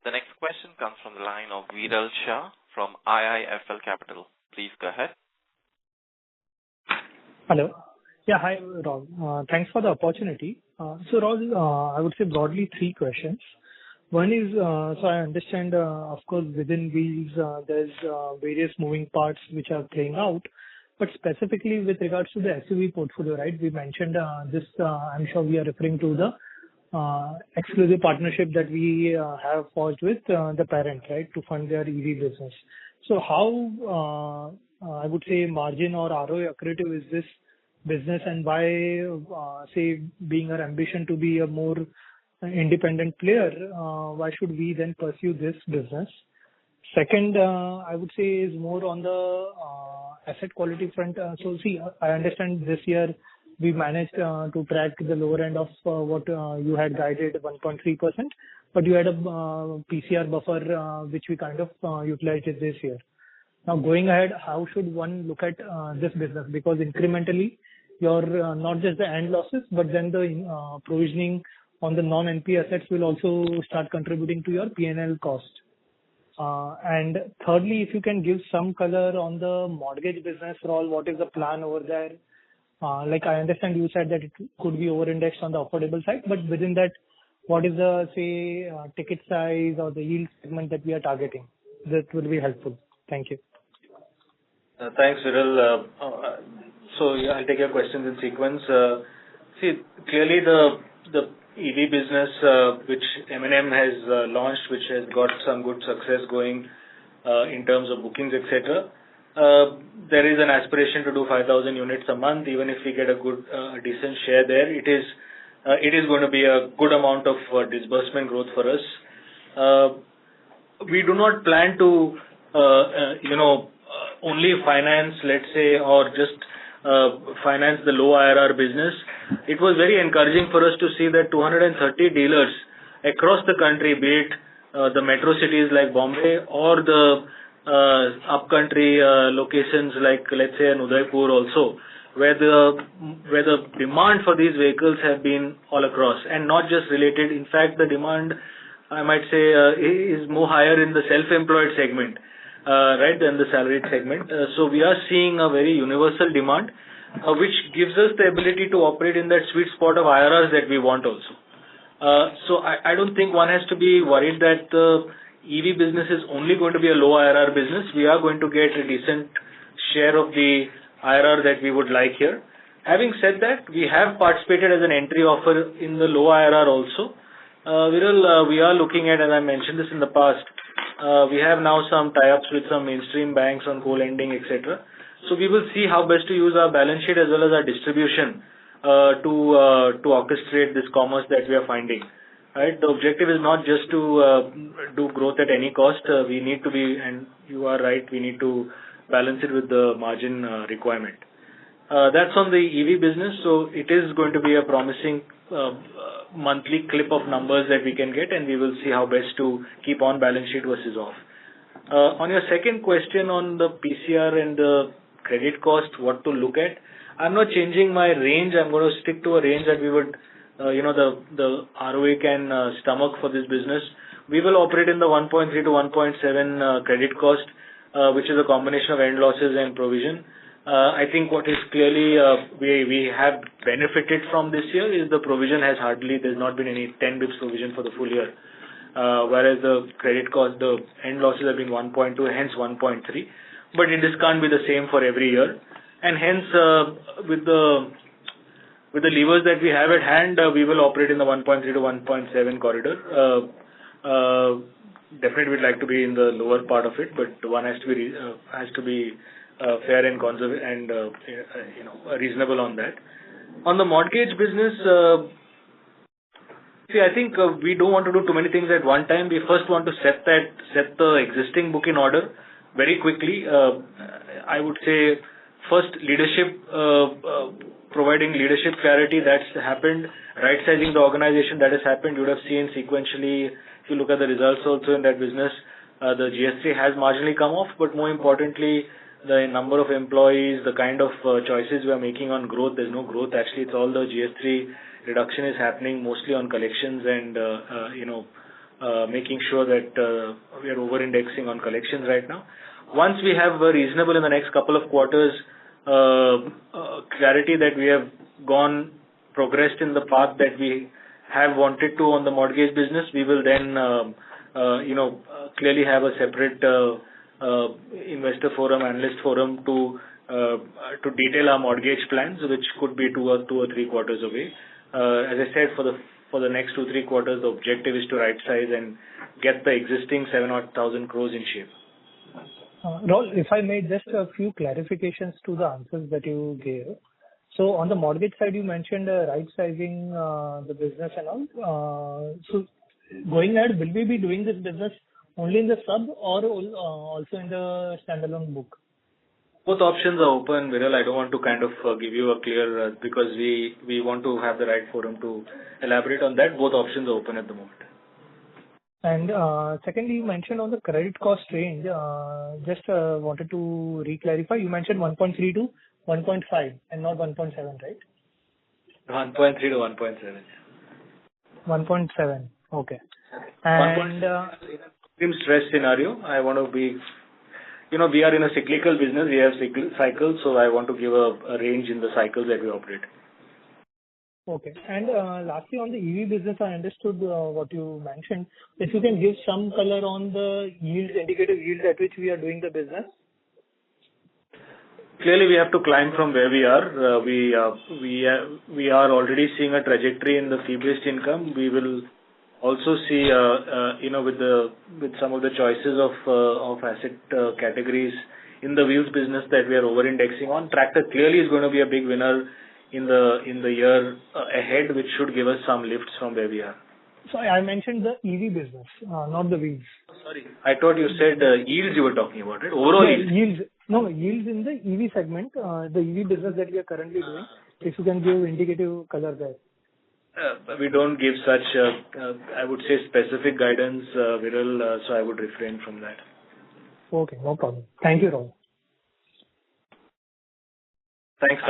The next question comes from the line of Viral Shah from IIFL Capital. Please go ahead. Hello. Yeah, hi, Rahul. Thanks for the opportunity. So, Rahul, I would say broadly 3 questions. One is, so I understand, of course, within wheels, there's various moving parts which are playing out, but specifically with regards to the SUV portfolio, right? We mentioned this, I'm sure we are referring to the exclusive partnership that we have forged with the parent, right, to fund their EV business. So how, I would say, margin or ROI accretive is this business, and why, say, being our ambition to be a more independent player, why should we then pursue this business? Second, I would say is more on the asset quality front. So see, I understand this year we managed to track the lower end of what you had guided 1.3%, but you had a PCR buffer which we kind of utilized this year. Now going ahead, how should one look at this business? Because incrementally, your not just the end losses, but then the provisioning on the non-NP assets will also start contributing to your P&L cost. And thirdly, if you can give some color on the mortgage business role, what is the plan over there? Like I understand you said that it could be over-indexed on the affordable side, but within that, what is the, say, ticket size or the yield segment that we are targeting? That will be helpful. Thank you. Thanks, Viral. So yeah, I'll take your questions in sequence. See, clearly the EV business which M&M has launched, which has got some good success going in terms of bookings, etc. There is an aspiration to do 5,000 units a month. Even if we get a good, decent share there, it is going to be a good amount of disbursement growth for us. We do not plan to, only finance, let's say, or just finance the low IRR business. It was very encouraging for us to see that 230 dealers across the country, be it the metro cities like Bombay or the upcountry locations like, let's say, in Udaipur also, where the demand for these vehicles have been all across and not just related. In fact, the demand, I might say, is more higher in the self-employed segment, right, than the salaried segment. So we are seeing a very universal demand, which gives us the ability to operate in that sweet spot of IRRs that we want also. So I don't think one has to be worried that the EV business is only going to be a low IRR business. We are going to get a decent share of the IRR that we would like here. Having said that, we have participated as an entry offer in the low IRR also. Viral, we are looking at, and I mentioned this in the past, we have now some tie-ups with some mainstream banks on co-lending, etc. So we will see how best to use our balance sheet as well as our distribution to orchestrate this commerce that we are finding. Right? The objective is not just to do growth at any cost. We need to be, and you are right, we need to balance it with the margin requirement. That's on the EV business, so it is going to be a promising monthly clip of numbers that we can get, and we will see how best to keep on balance sheet versus off. On your second question on the PCR and the credit cost, what to look at, I'm not changing my range. I'm going to stick to a range that we would, the ROA can stomach for this business. We will operate in the 1.3 to 1.7 credit cost, which is a combination of end losses and provision. I think what is clearly we have benefited from this year is the provision there's not been any 10 bips provision for the full year. Whereas the credit cost, the end losses have been 1.2, hence 1.3. But this can't be the same for every year. And hence, with the levers that we have at hand, we will operate in the 1.3 to 1.7 corridor. Definitely, we'd like to be in the lower part of it, but one has to be fair and reasonable on that. On the mortgage business, I think we don't want to do too many things at one time. We first want to set the existing book in order very quickly. I would say first leadership, providing leadership clarity, that's happened. Right sizing the organization, that has happened. You would have seen sequentially, if you look at the results also in that business, the GS3 has marginally come off, but more importantly, the number of employees, the kind of choices we are making on growth, there's no growth. Actually, it's all the GS3 reduction is happening mostly on collections and, making sure that we are over-indexing on collections right now. Once we have reasonable in the next couple of quarters clarity that we have progressed in the path that we have wanted to on the mortgage business, we will then, clearly have a separate investor forum, analyst forum to detail our mortgage plans, which could be 2 or 3 quarters away. As I said, for the next 2-3 quarters, the objective is to right size and get the existing 7,000 crores in shape. Rahul, if I may, just a few clarifications to the answers that you gave. So on the mortgage side, you mentioned right sizing the business and all. So going ahead, will we be doing this business only in the sub or also in the standalone book? Both options are open, Viral. I don't want to kind of give you a clear, because we want to have the right forum to elaborate on that. Both options are open at the moment. And secondly, you mentioned on the credit cost range, just wanted to re-clarify. You mentioned 1.3 to 1.5 and not 1.7, right? 1.3 to 1.7. 1.7, okay. And in stress scenario, I want to be, we are in a cyclical business. We have cycles, so I want to give a range in the cycles that we operate. Okay. And lastly, on the EV business, I understood what you mentioned. If you can give some color on the yields, indicative yields at which we are doing the business. Clearly, we have to climb from where we are. We are already seeing a trajectory in the fee-based income. We will also see, with some of the choices of asset categories in the wheels business that we are over-indexing on. Tractor clearly is going to be a big winner in the year ahead, which should give us some lifts from where we are. Sorry, I mentioned the EV business, not the wheels. Sorry, I thought you said yields you were talking about, right? Overall yields. Yields in the EV segment, the EV business that we are currently doing. If you can give indicative color there. We don't give such, I would say, specific guidance, Viral, so I would refrain from that. Okay, no problem. Thank you, Rahul. Thanks.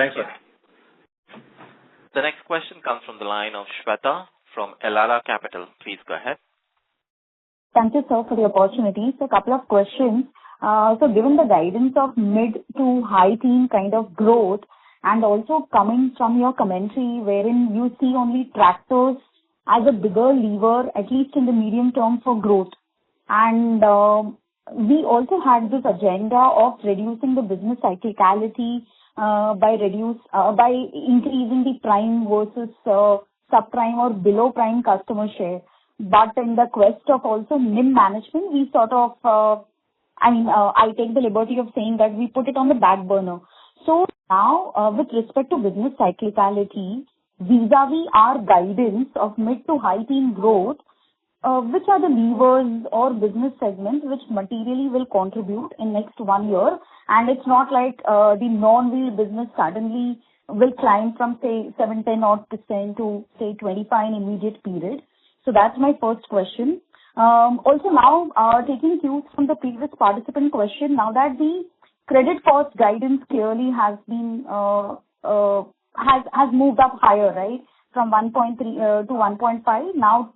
The next question comes from the line of Shweta from Elara Capital. Please go ahead. Thank you, sir, for the opportunity. So, a couple of questions. So, given the guidance of mid to high teen kind of growth, and also coming from your commentary wherein you see only tractors as a bigger lever, at least in the medium term for growth. And we also had this agenda of reducing the business cyclicality by increasing the prime versus subprime or below prime customer share. But in the quest of also NIM management, we sort of, I take the liberty of saying that we put it on the back burner. So now, with respect to business cyclicality, vis-a-vis our guidance of mid to high teen growth, which are the levers or business segments which materially will contribute in next 1 year? And it's not like the non-wheel business suddenly will climb from, say, 7-10 odd % to, say, 25 in immediate period. So that's my first question. Also now, taking cues from the previous participant question, now that the credit cost guidance clearly has been has moved up higher, right? From 1.3 to 1.5 now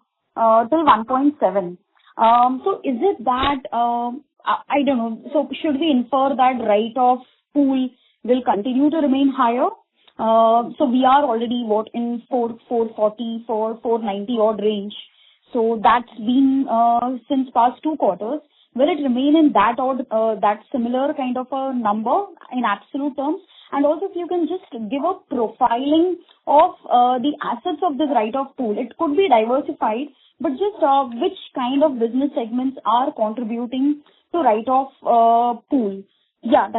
till 1.7. So is it that I don't know? So should we infer that write-off pool will continue to remain higher? So we are already in 440, 490 odd range. So that's been since past 2 quarters. Will it remain in that similar kind of a number in absolute terms? And also, if you can just give a profiling of the assets of this write-off pool. It could be diversified, but just which kind of business segments are contributing to write-off pool? Yeah,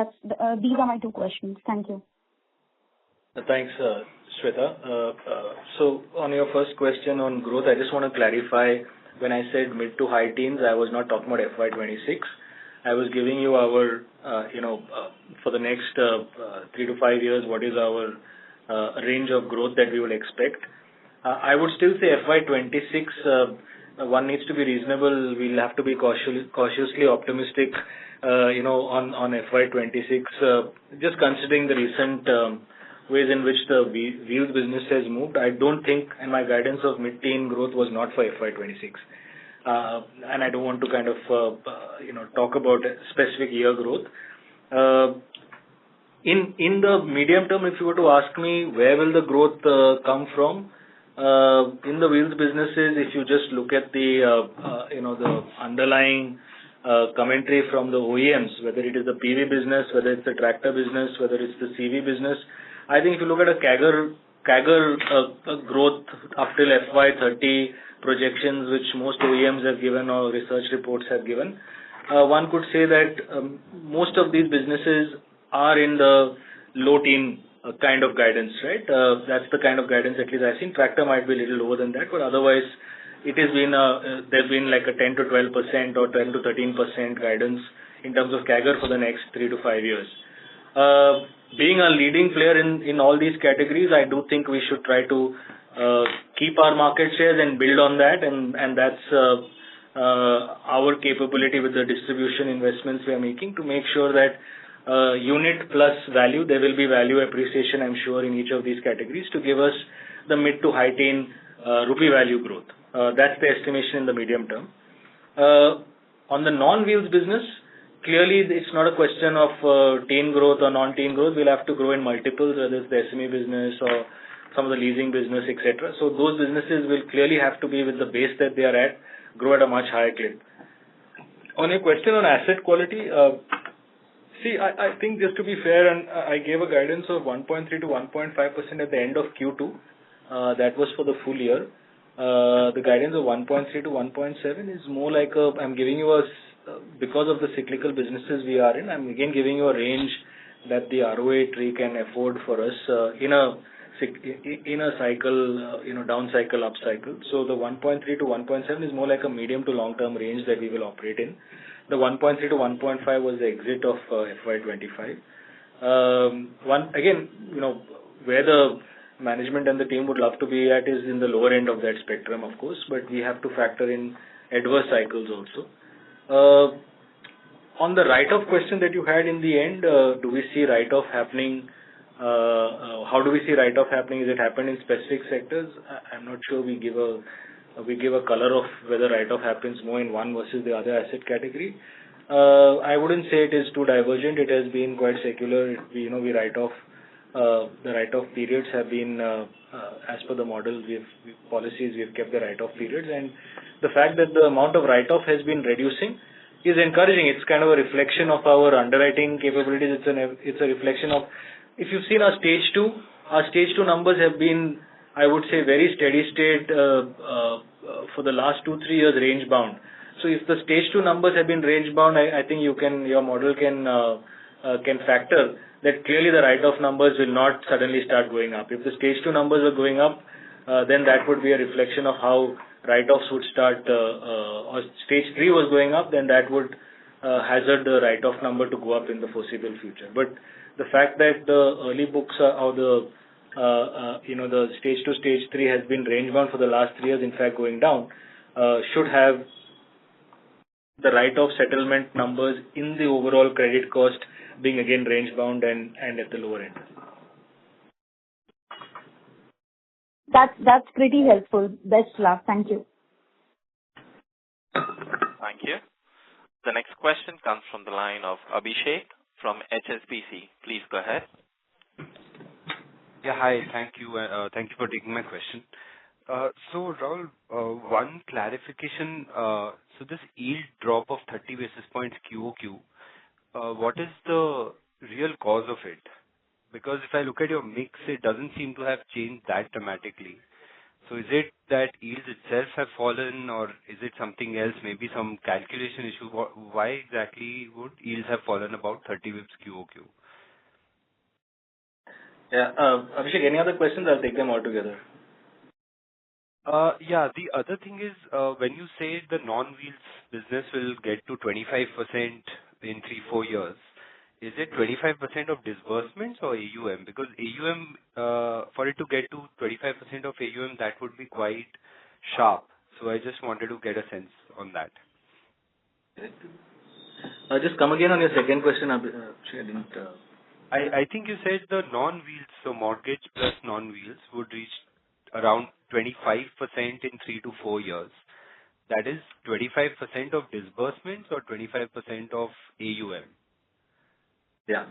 these are my 2 questions. Thank you. Thanks, Shweta. So on your first question on growth, I just want to clarify, when I said mid to high teens, I was not talking about FY26. I was giving you our, for the next 3 to 5 years, what is our range of growth that we will expect. I would still say FY26, one needs to be reasonable. We'll have to be cautiously optimistic, on FY26, just considering the recent ways in which the wheels business has moved. I don't think, and my guidance of mid-teen growth was not for FY26. And I don't want to kind of, talk about specific year growth. In the medium term, if you were to ask me where will the growth come from, in the wheels businesses, if you just look at the, the underlying commentary from the OEMs, whether it is the PV business, whether it's the tractor business, whether it's the CV business, I think if you look at a CAGR growth up till FY30 projections, which most OEMs have given or research reports have given, one could say that most of these businesses are in the low teen kind of guidance, right? That's the kind of guidance at least I've seen. Tractor might be a little lower than that, but otherwise it has been there's been like a 10 to 12% or 10 to 13% guidance in terms of CAGR for the next 3 to 5 years. Being a leading player in all these categories, I do think we should try to keep our market shares and build on that, and that's our capability with the distribution investments we are making to make sure that unit plus value, there will be value appreciation, I'm sure, in each of these categories to give us the mid to high teen rupee value growth. That's the estimation in the medium term. On the non-wheels business, clearly it's not a question of teen growth or non-teen growth. We'll have to grow in multiples, whether it's the SME business or some of the leasing business, etc. So those businesses will clearly have to be with the base that they are at, grow at a much higher clip. On your question on asset quality, I think just to be fair, and I gave a guidance of 1.3 to 1.5% at the end of Q2. That was for the full year. The guidance of 1.3 to 1.7 is more like I'm giving you because of the cyclical businesses we are in, I'm again giving you a range that the ROA tree can afford for us in a cycle, down cycle, up cycle. So the 1.3 to 1.7 is more like a medium to long term range that we will operate in. The 1.3 to 1.5 was the exit of FY25. Where the management and the team would love to be at is in the lower end of that spectrum, of course, but we have to factor in adverse cycles also. On the write-off question that you had in the end, do we see write-off happening? How do we see write-off happening? Is it happened in specific sectors? I'm not sure we give a color of whether write-off happens more in one versus the other asset category. I wouldn't say it is too divergent. It has been quite secular. We write off. The write-off periods have been, as per the model, policies, we've kept the write-off periods, and the fact that the amount of write-off has been reducing is encouraging. It's kind of a reflection of our underwriting capabilities. It's a reflection of, if you've seen our stage 2 numbers have been, I would say, very steady state for the last 2-3 years range bound. So if the stage 2 numbers have been range bound, I think your model can factor that clearly the write-off numbers will not suddenly start going up. If the stage 2 numbers are going up, then that would be a reflection of how write-offs would start, or stage 3 was going up, then that would hazard the write-off number to go up in the foreseeable future. But the fact that the early books or the stage 2, stage 3 has been range bound for the last 3 years, in fact going down, should have the write-off settlement numbers in the overall credit cost being again range bound and at the lower end. That's pretty helpful. Best luck. Thank you. Thank you. The next question comes from the line of Abhishek from HSBC. Please go ahead. Yeah, hi. Thank you. Thank you for taking my question. So, Rahul, one clarification. So this yield drop of 30 basis points QOQ, what is the real cause of it? Because if I look at your mix, it doesn't seem to have changed that dramatically. So is it that yields itself have fallen, or is it something else, maybe some calculation issue? Why exactly would yields have fallen about 30 basis points QOQ? Yeah, Abhishek, any other questions? I'll take them all together. Yeah, the other thing is, when you say the non-wheels business will get to 25% in 3-4 years, is it 25% of disbursements or AUM? Because AUM, for it to get to 25% of AUM, that would be quite sharp. So I just wanted to get a sense on that. Just come again on your second question. I think you said the non-wheels, so mortgage plus non-wheels would reach around 25% in 3 to 4 years. That is 25% of disbursements or 25% of AUM? Yeah.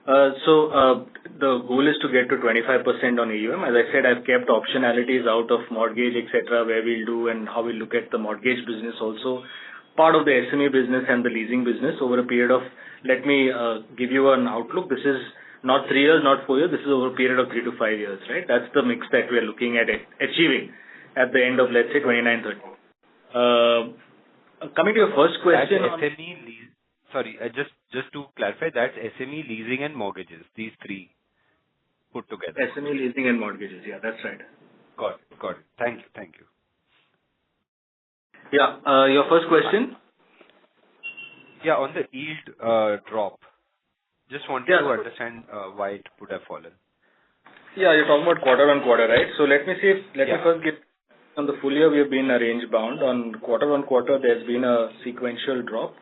So the goal is to get to 25% on AUM. As I said, I've kept optionalities out of mortgage, etc., where we'll do and how we look at the mortgage business also, part of the SME business and the leasing business over a period of, let me give you an outlook. This is not 3 years, not 4 years. This is over a period of 3 to 5 years, right? That's the mix that we're looking at achieving at the end of, let's say, 29-30. Coming to your first question. Just to clarify, that's SME, leasing and mortgages, these three put together. SME, leasing and mortgages, yeah, that's right. Got it. Thank you. Yeah, your first question? Yeah, on the yield drop. Just wanted to understand why it would have fallen. Yeah, you're talking about quarter on quarter, right? So let me first get on the full year we have been range bound. On quarter, there's been a sequential drop.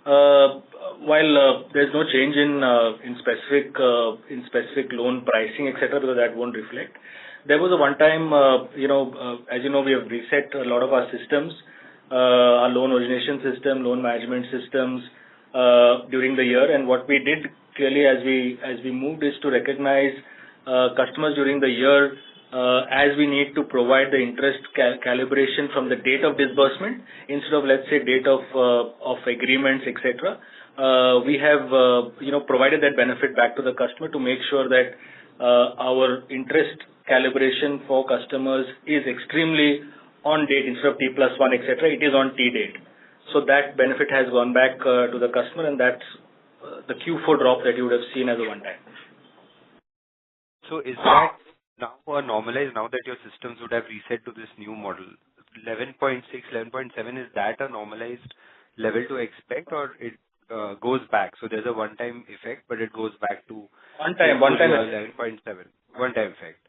While there's no change in specific loan pricing, etc., because that won't reflect. There was a one-time, as you know, we have reset a lot of our systems, our loan origination system, loan management systems during the year. And what we did clearly as we moved is to recognize customers during the year as we need to provide the interest calibration from the date of disbursement instead of, let's say, date of agreements, etc. We have provided that benefit back to the customer to make sure that our interest calibration for customers is extremely on date instead of T+1, etc. It is on T date. So that benefit has gone back to the customer, and that's the Q4 drop that you would have seen as a one-time. So is that now normalized, now that your systems would have reset to this new model? 11.6, 11.7, is that a normalized level to expect, or it goes back? So there's a one-time effect, but it goes back to one-time 11.7. One-time effect.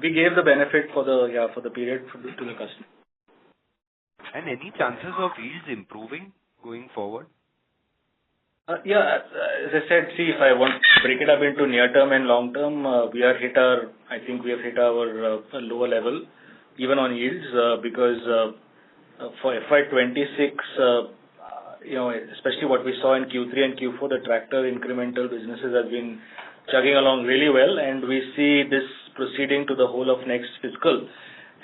We gave the benefit for the period to the customer. And any chances of yields improving going forward? As I said, if I want to break it up into near term and long term, we have hit our lower level, even on yields, because for FY26, especially what we saw in Q3 and Q4, the tractor incremental businesses have been chugging along really well, and we see this proceeding to the whole of next fiscal.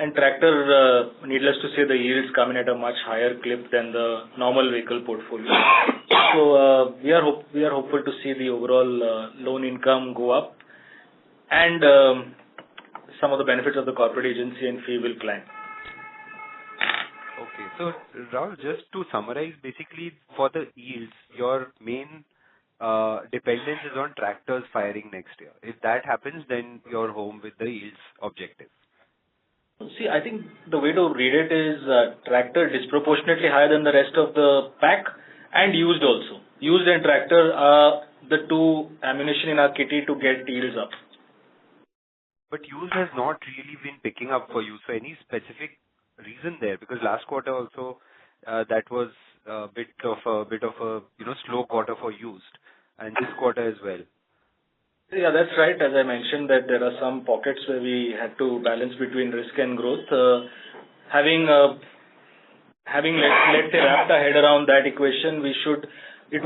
And tractor, needless to say, the yields come in at a much higher clip than the normal vehicle portfolio. So we are hopeful to see the overall loan income go up, and some of the benefits of the corporate agency and fee will climb. Okay, so Rahul, just to summarize, basically for the yields, your main dependence is on tractors firing next year. If that happens, then you're home with the yields objective. See, I think the way to read it is tractor disproportionately higher than the rest of the pack, and used also. Used and tractor are the two ammunition in our kitty to get yields up. But used has not really been picking up for you. So any specific reason there? Because last quarter also that was a bit of a slow quarter for used, and this quarter as well. Yeah, that's right. As I mentioned, that there are some pockets where we had to balance between risk and growth. Having let's say wrapped our head around that equation, it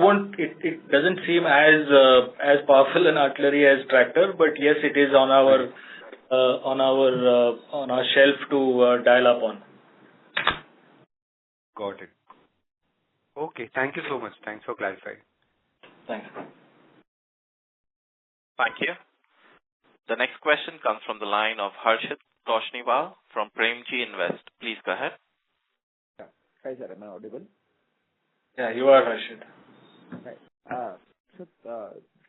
doesn't seem as powerful an artillery as tractor, but yes, it is on our shelf to dial up on. Got it. Okay, thank you so much. Thanks for clarifying. Thanks. Thank you. The next question comes from the line of Harshit Toshniwal from Premji Invest. Please go ahead. Hi, sir. Am I audible? Yeah, you are, Harshit. Hi. So,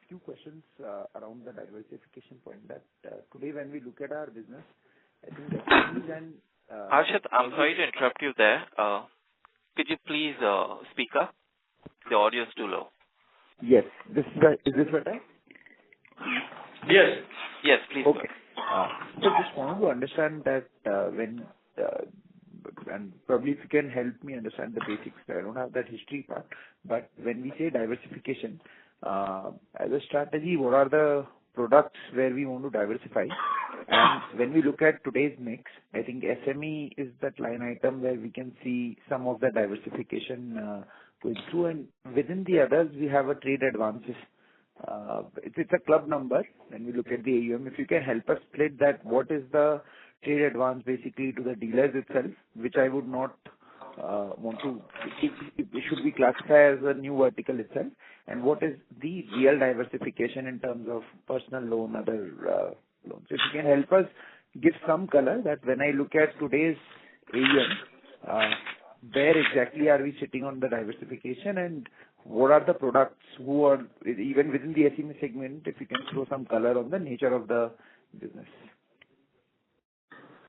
few questions around the diversification point that today when we look at our business, I think SMEs and... Harshit, I'm sorry to interrupt you there. Could you please speak up? The audio is too low. Yes. Is this better? Yes. Yes, please. Okay. So just wanted to understand that and probably if you can help me understand the basics. I don't have that history part, but when we say diversification, as a strategy, what are the products where we want to diversify? And when we look at today's mix, I think SME is that line item where we can see some of the diversification going through, and within the others, we have a trade advances. It's a club number when we look at the AUM. If you can help us split that, what is the trade advance basically to the dealers itself, which I would not want to, it should be classified as a new vertical itself, and what is the real diversification in terms of personal loan, other loans. If you can help us give some color that when I look at today's AUM, where exactly are we sitting on the diversification, and what are the products who are, even within the SME segment, if you can throw some color on the nature of the business.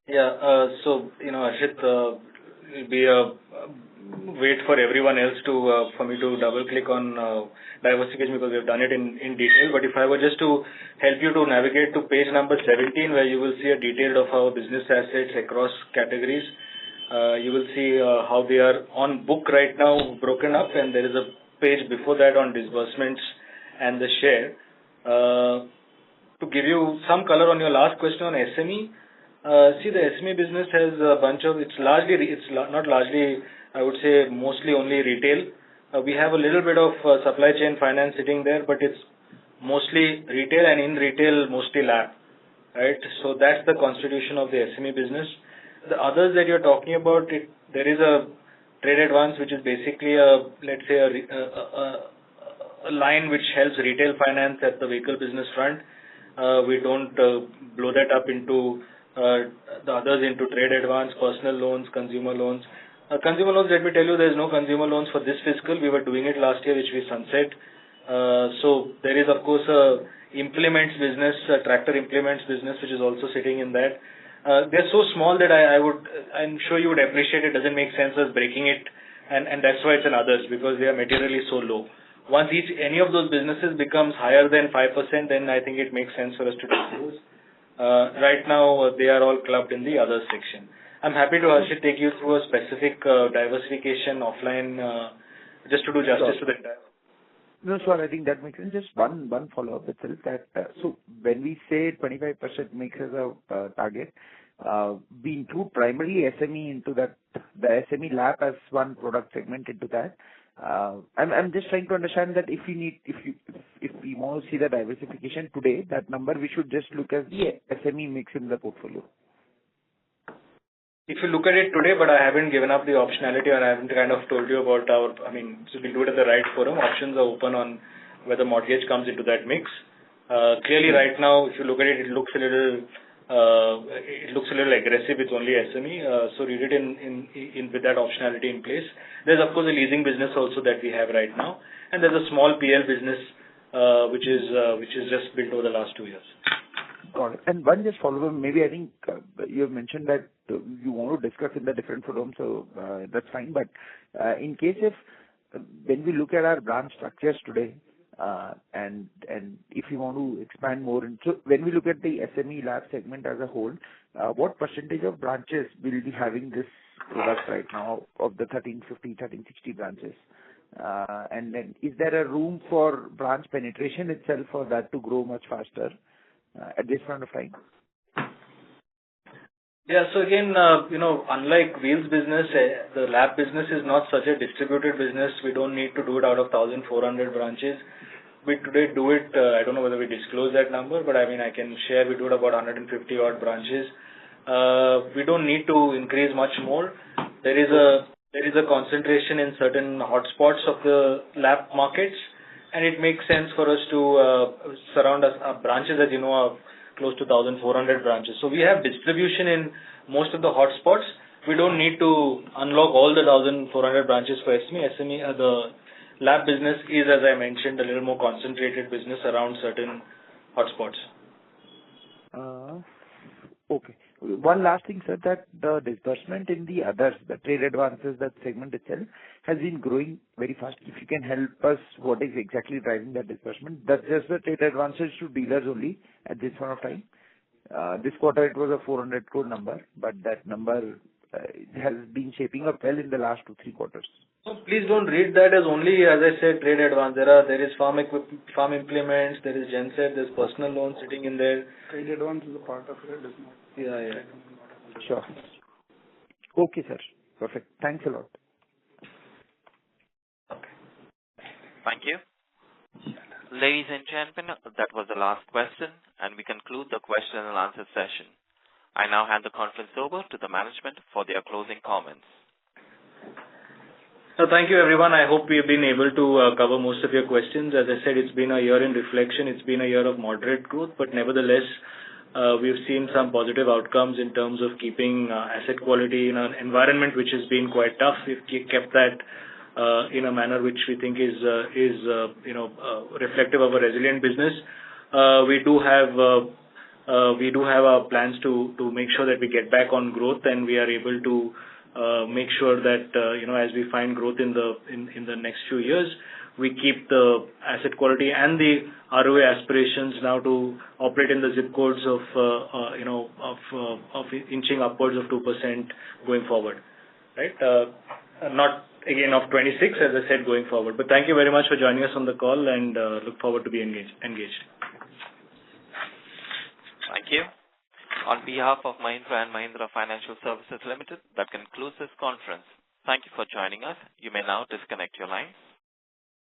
Yeah, so, Harshit, it'll be a wait for everyone else for me to double click on diversification because we've done it in detail. But if I were just to help you to navigate to page number 17, where you will see a detail of our business assets across categories, you will see how they are on book right now, broken up, and there is a page before that on disbursements and the share. To give you some color on your last question on SME, see, the SME business has a bunch of, I would say mostly only retail. We have a little bit of supply chain finance sitting there, but it's mostly retail, and in retail, mostly LAP, right? So that's the constitution of the SME business. The others that you're talking about, there is a trade advance, which is basically let's say a line which helps retail finance at the vehicle business front. We don't blow that up into the others into trade advance, personal loans, consumer loans. Consumer loans, let me tell you, there is no consumer loans for this fiscal. We were doing it last year, which we sunset. So there is, of course, a implements business, a tractor implements business, which is also sitting in that. They're so small that I'm sure you would appreciate it. Doesn't make sense as breaking it, and that's why it's in others, because they are materially so low. Once any of those businesses becomes higher than 5%, then I think it makes sense for us to disclose. Right now, they are all clubbed in the other section. I'm happy to actually take you through a specific diversification offline, just to do justice to the entire. No, sir, I think that makes sense. Just one follow-up itself. That so when we say 25% mix as a target, we include primarily SME into that, the SME LAP as one product segment into that. I'm just trying to understand that if we want to see the diversification today, that number we should just look at the SME mix in the portfolio. If you look at it today, but I haven't given up the optionality, or I haven't kind of told you about so we'll do it at the right forum. Options are open on whether mortgage comes into that mix. Clearly, right now, if you look at it, it looks a little aggressive with only SME. So read it in with that optionality in place. There's of course a leasing business also that we have right now, and there's a small PL business which is just built over the last 2 years. Got it. And one just follow up. Maybe I think you have mentioned that you want to discuss in the different forum, so that's fine. But in case if when we look at our branch structures today, and if you want to expand more into when we look at the SME lab segment as a whole, what percentage of branches will be having this product right now of the 1350, 1360 branches? And then is there a room for branch penetration itself for that to grow much faster at this point of time? Yeah. So again, unlike wheels business, the lab business is not such a distributed business. We don't need to do it out of 1,400 branches. We today do it, I don't know whether we disclose that number, but I mean, I can share we do it about 150 odd branches. We don't need to increase much more. There is a concentration in certain hotspots of the lab markets, and it makes sense for us to surround our branches, as you know, are close to 1,400 branches. So we have distribution in most of the hotspots. We don't need to unlock all the 1,400 branches for SME. The lab business is, as I mentioned, a little more concentrated business around certain hotspots. Okay. One last thing, sir, that the disbursement in the others, the trade advances, that segment itself has been growing very fast. If you can help us, what is exactly driving that disbursement? That's just the trade advances to dealers only at this point of time. This quarter it was a 400 crore number, but that number has been shaping up well in the last 2-3 quarters. So please don't read that as only, as I said, trade advance. There is farm implements, there is genset, there's personal loans sitting in there. Trade advance is a part of it, isn't it? Yeah. Sure. Okay, sir. Perfect. Thanks a lot. Thank you. Ladies and gentlemen, that was the last question, and we conclude the question and answer session. I now hand the conference over to the management for their closing comments. So thank you, everyone. I hope we have been able to cover most of your questions. As I said, it's been a year in reflection. It's been a year of moderate growth, but nevertheless, we've seen some positive outcomes in terms of keeping asset quality in an environment which has been quite tough. We've kept that in a manner which we think is reflective of a resilient business. We do have our plans to make sure that we get back on growth, and we are able to make sure that as we find growth in the next few years, we keep the asset quality and the ROA aspirations now to operate in the zip codes of inching upwards of 2% going forward, right? Not again of 26, as I said, going forward. But thank you very much for joining us on the call, and look forward to be engaged. Thank you. On behalf of Mahindra and Mahindra Financial Services Limited, that concludes this conference. Thank you for joining us. You may now disconnect your lines.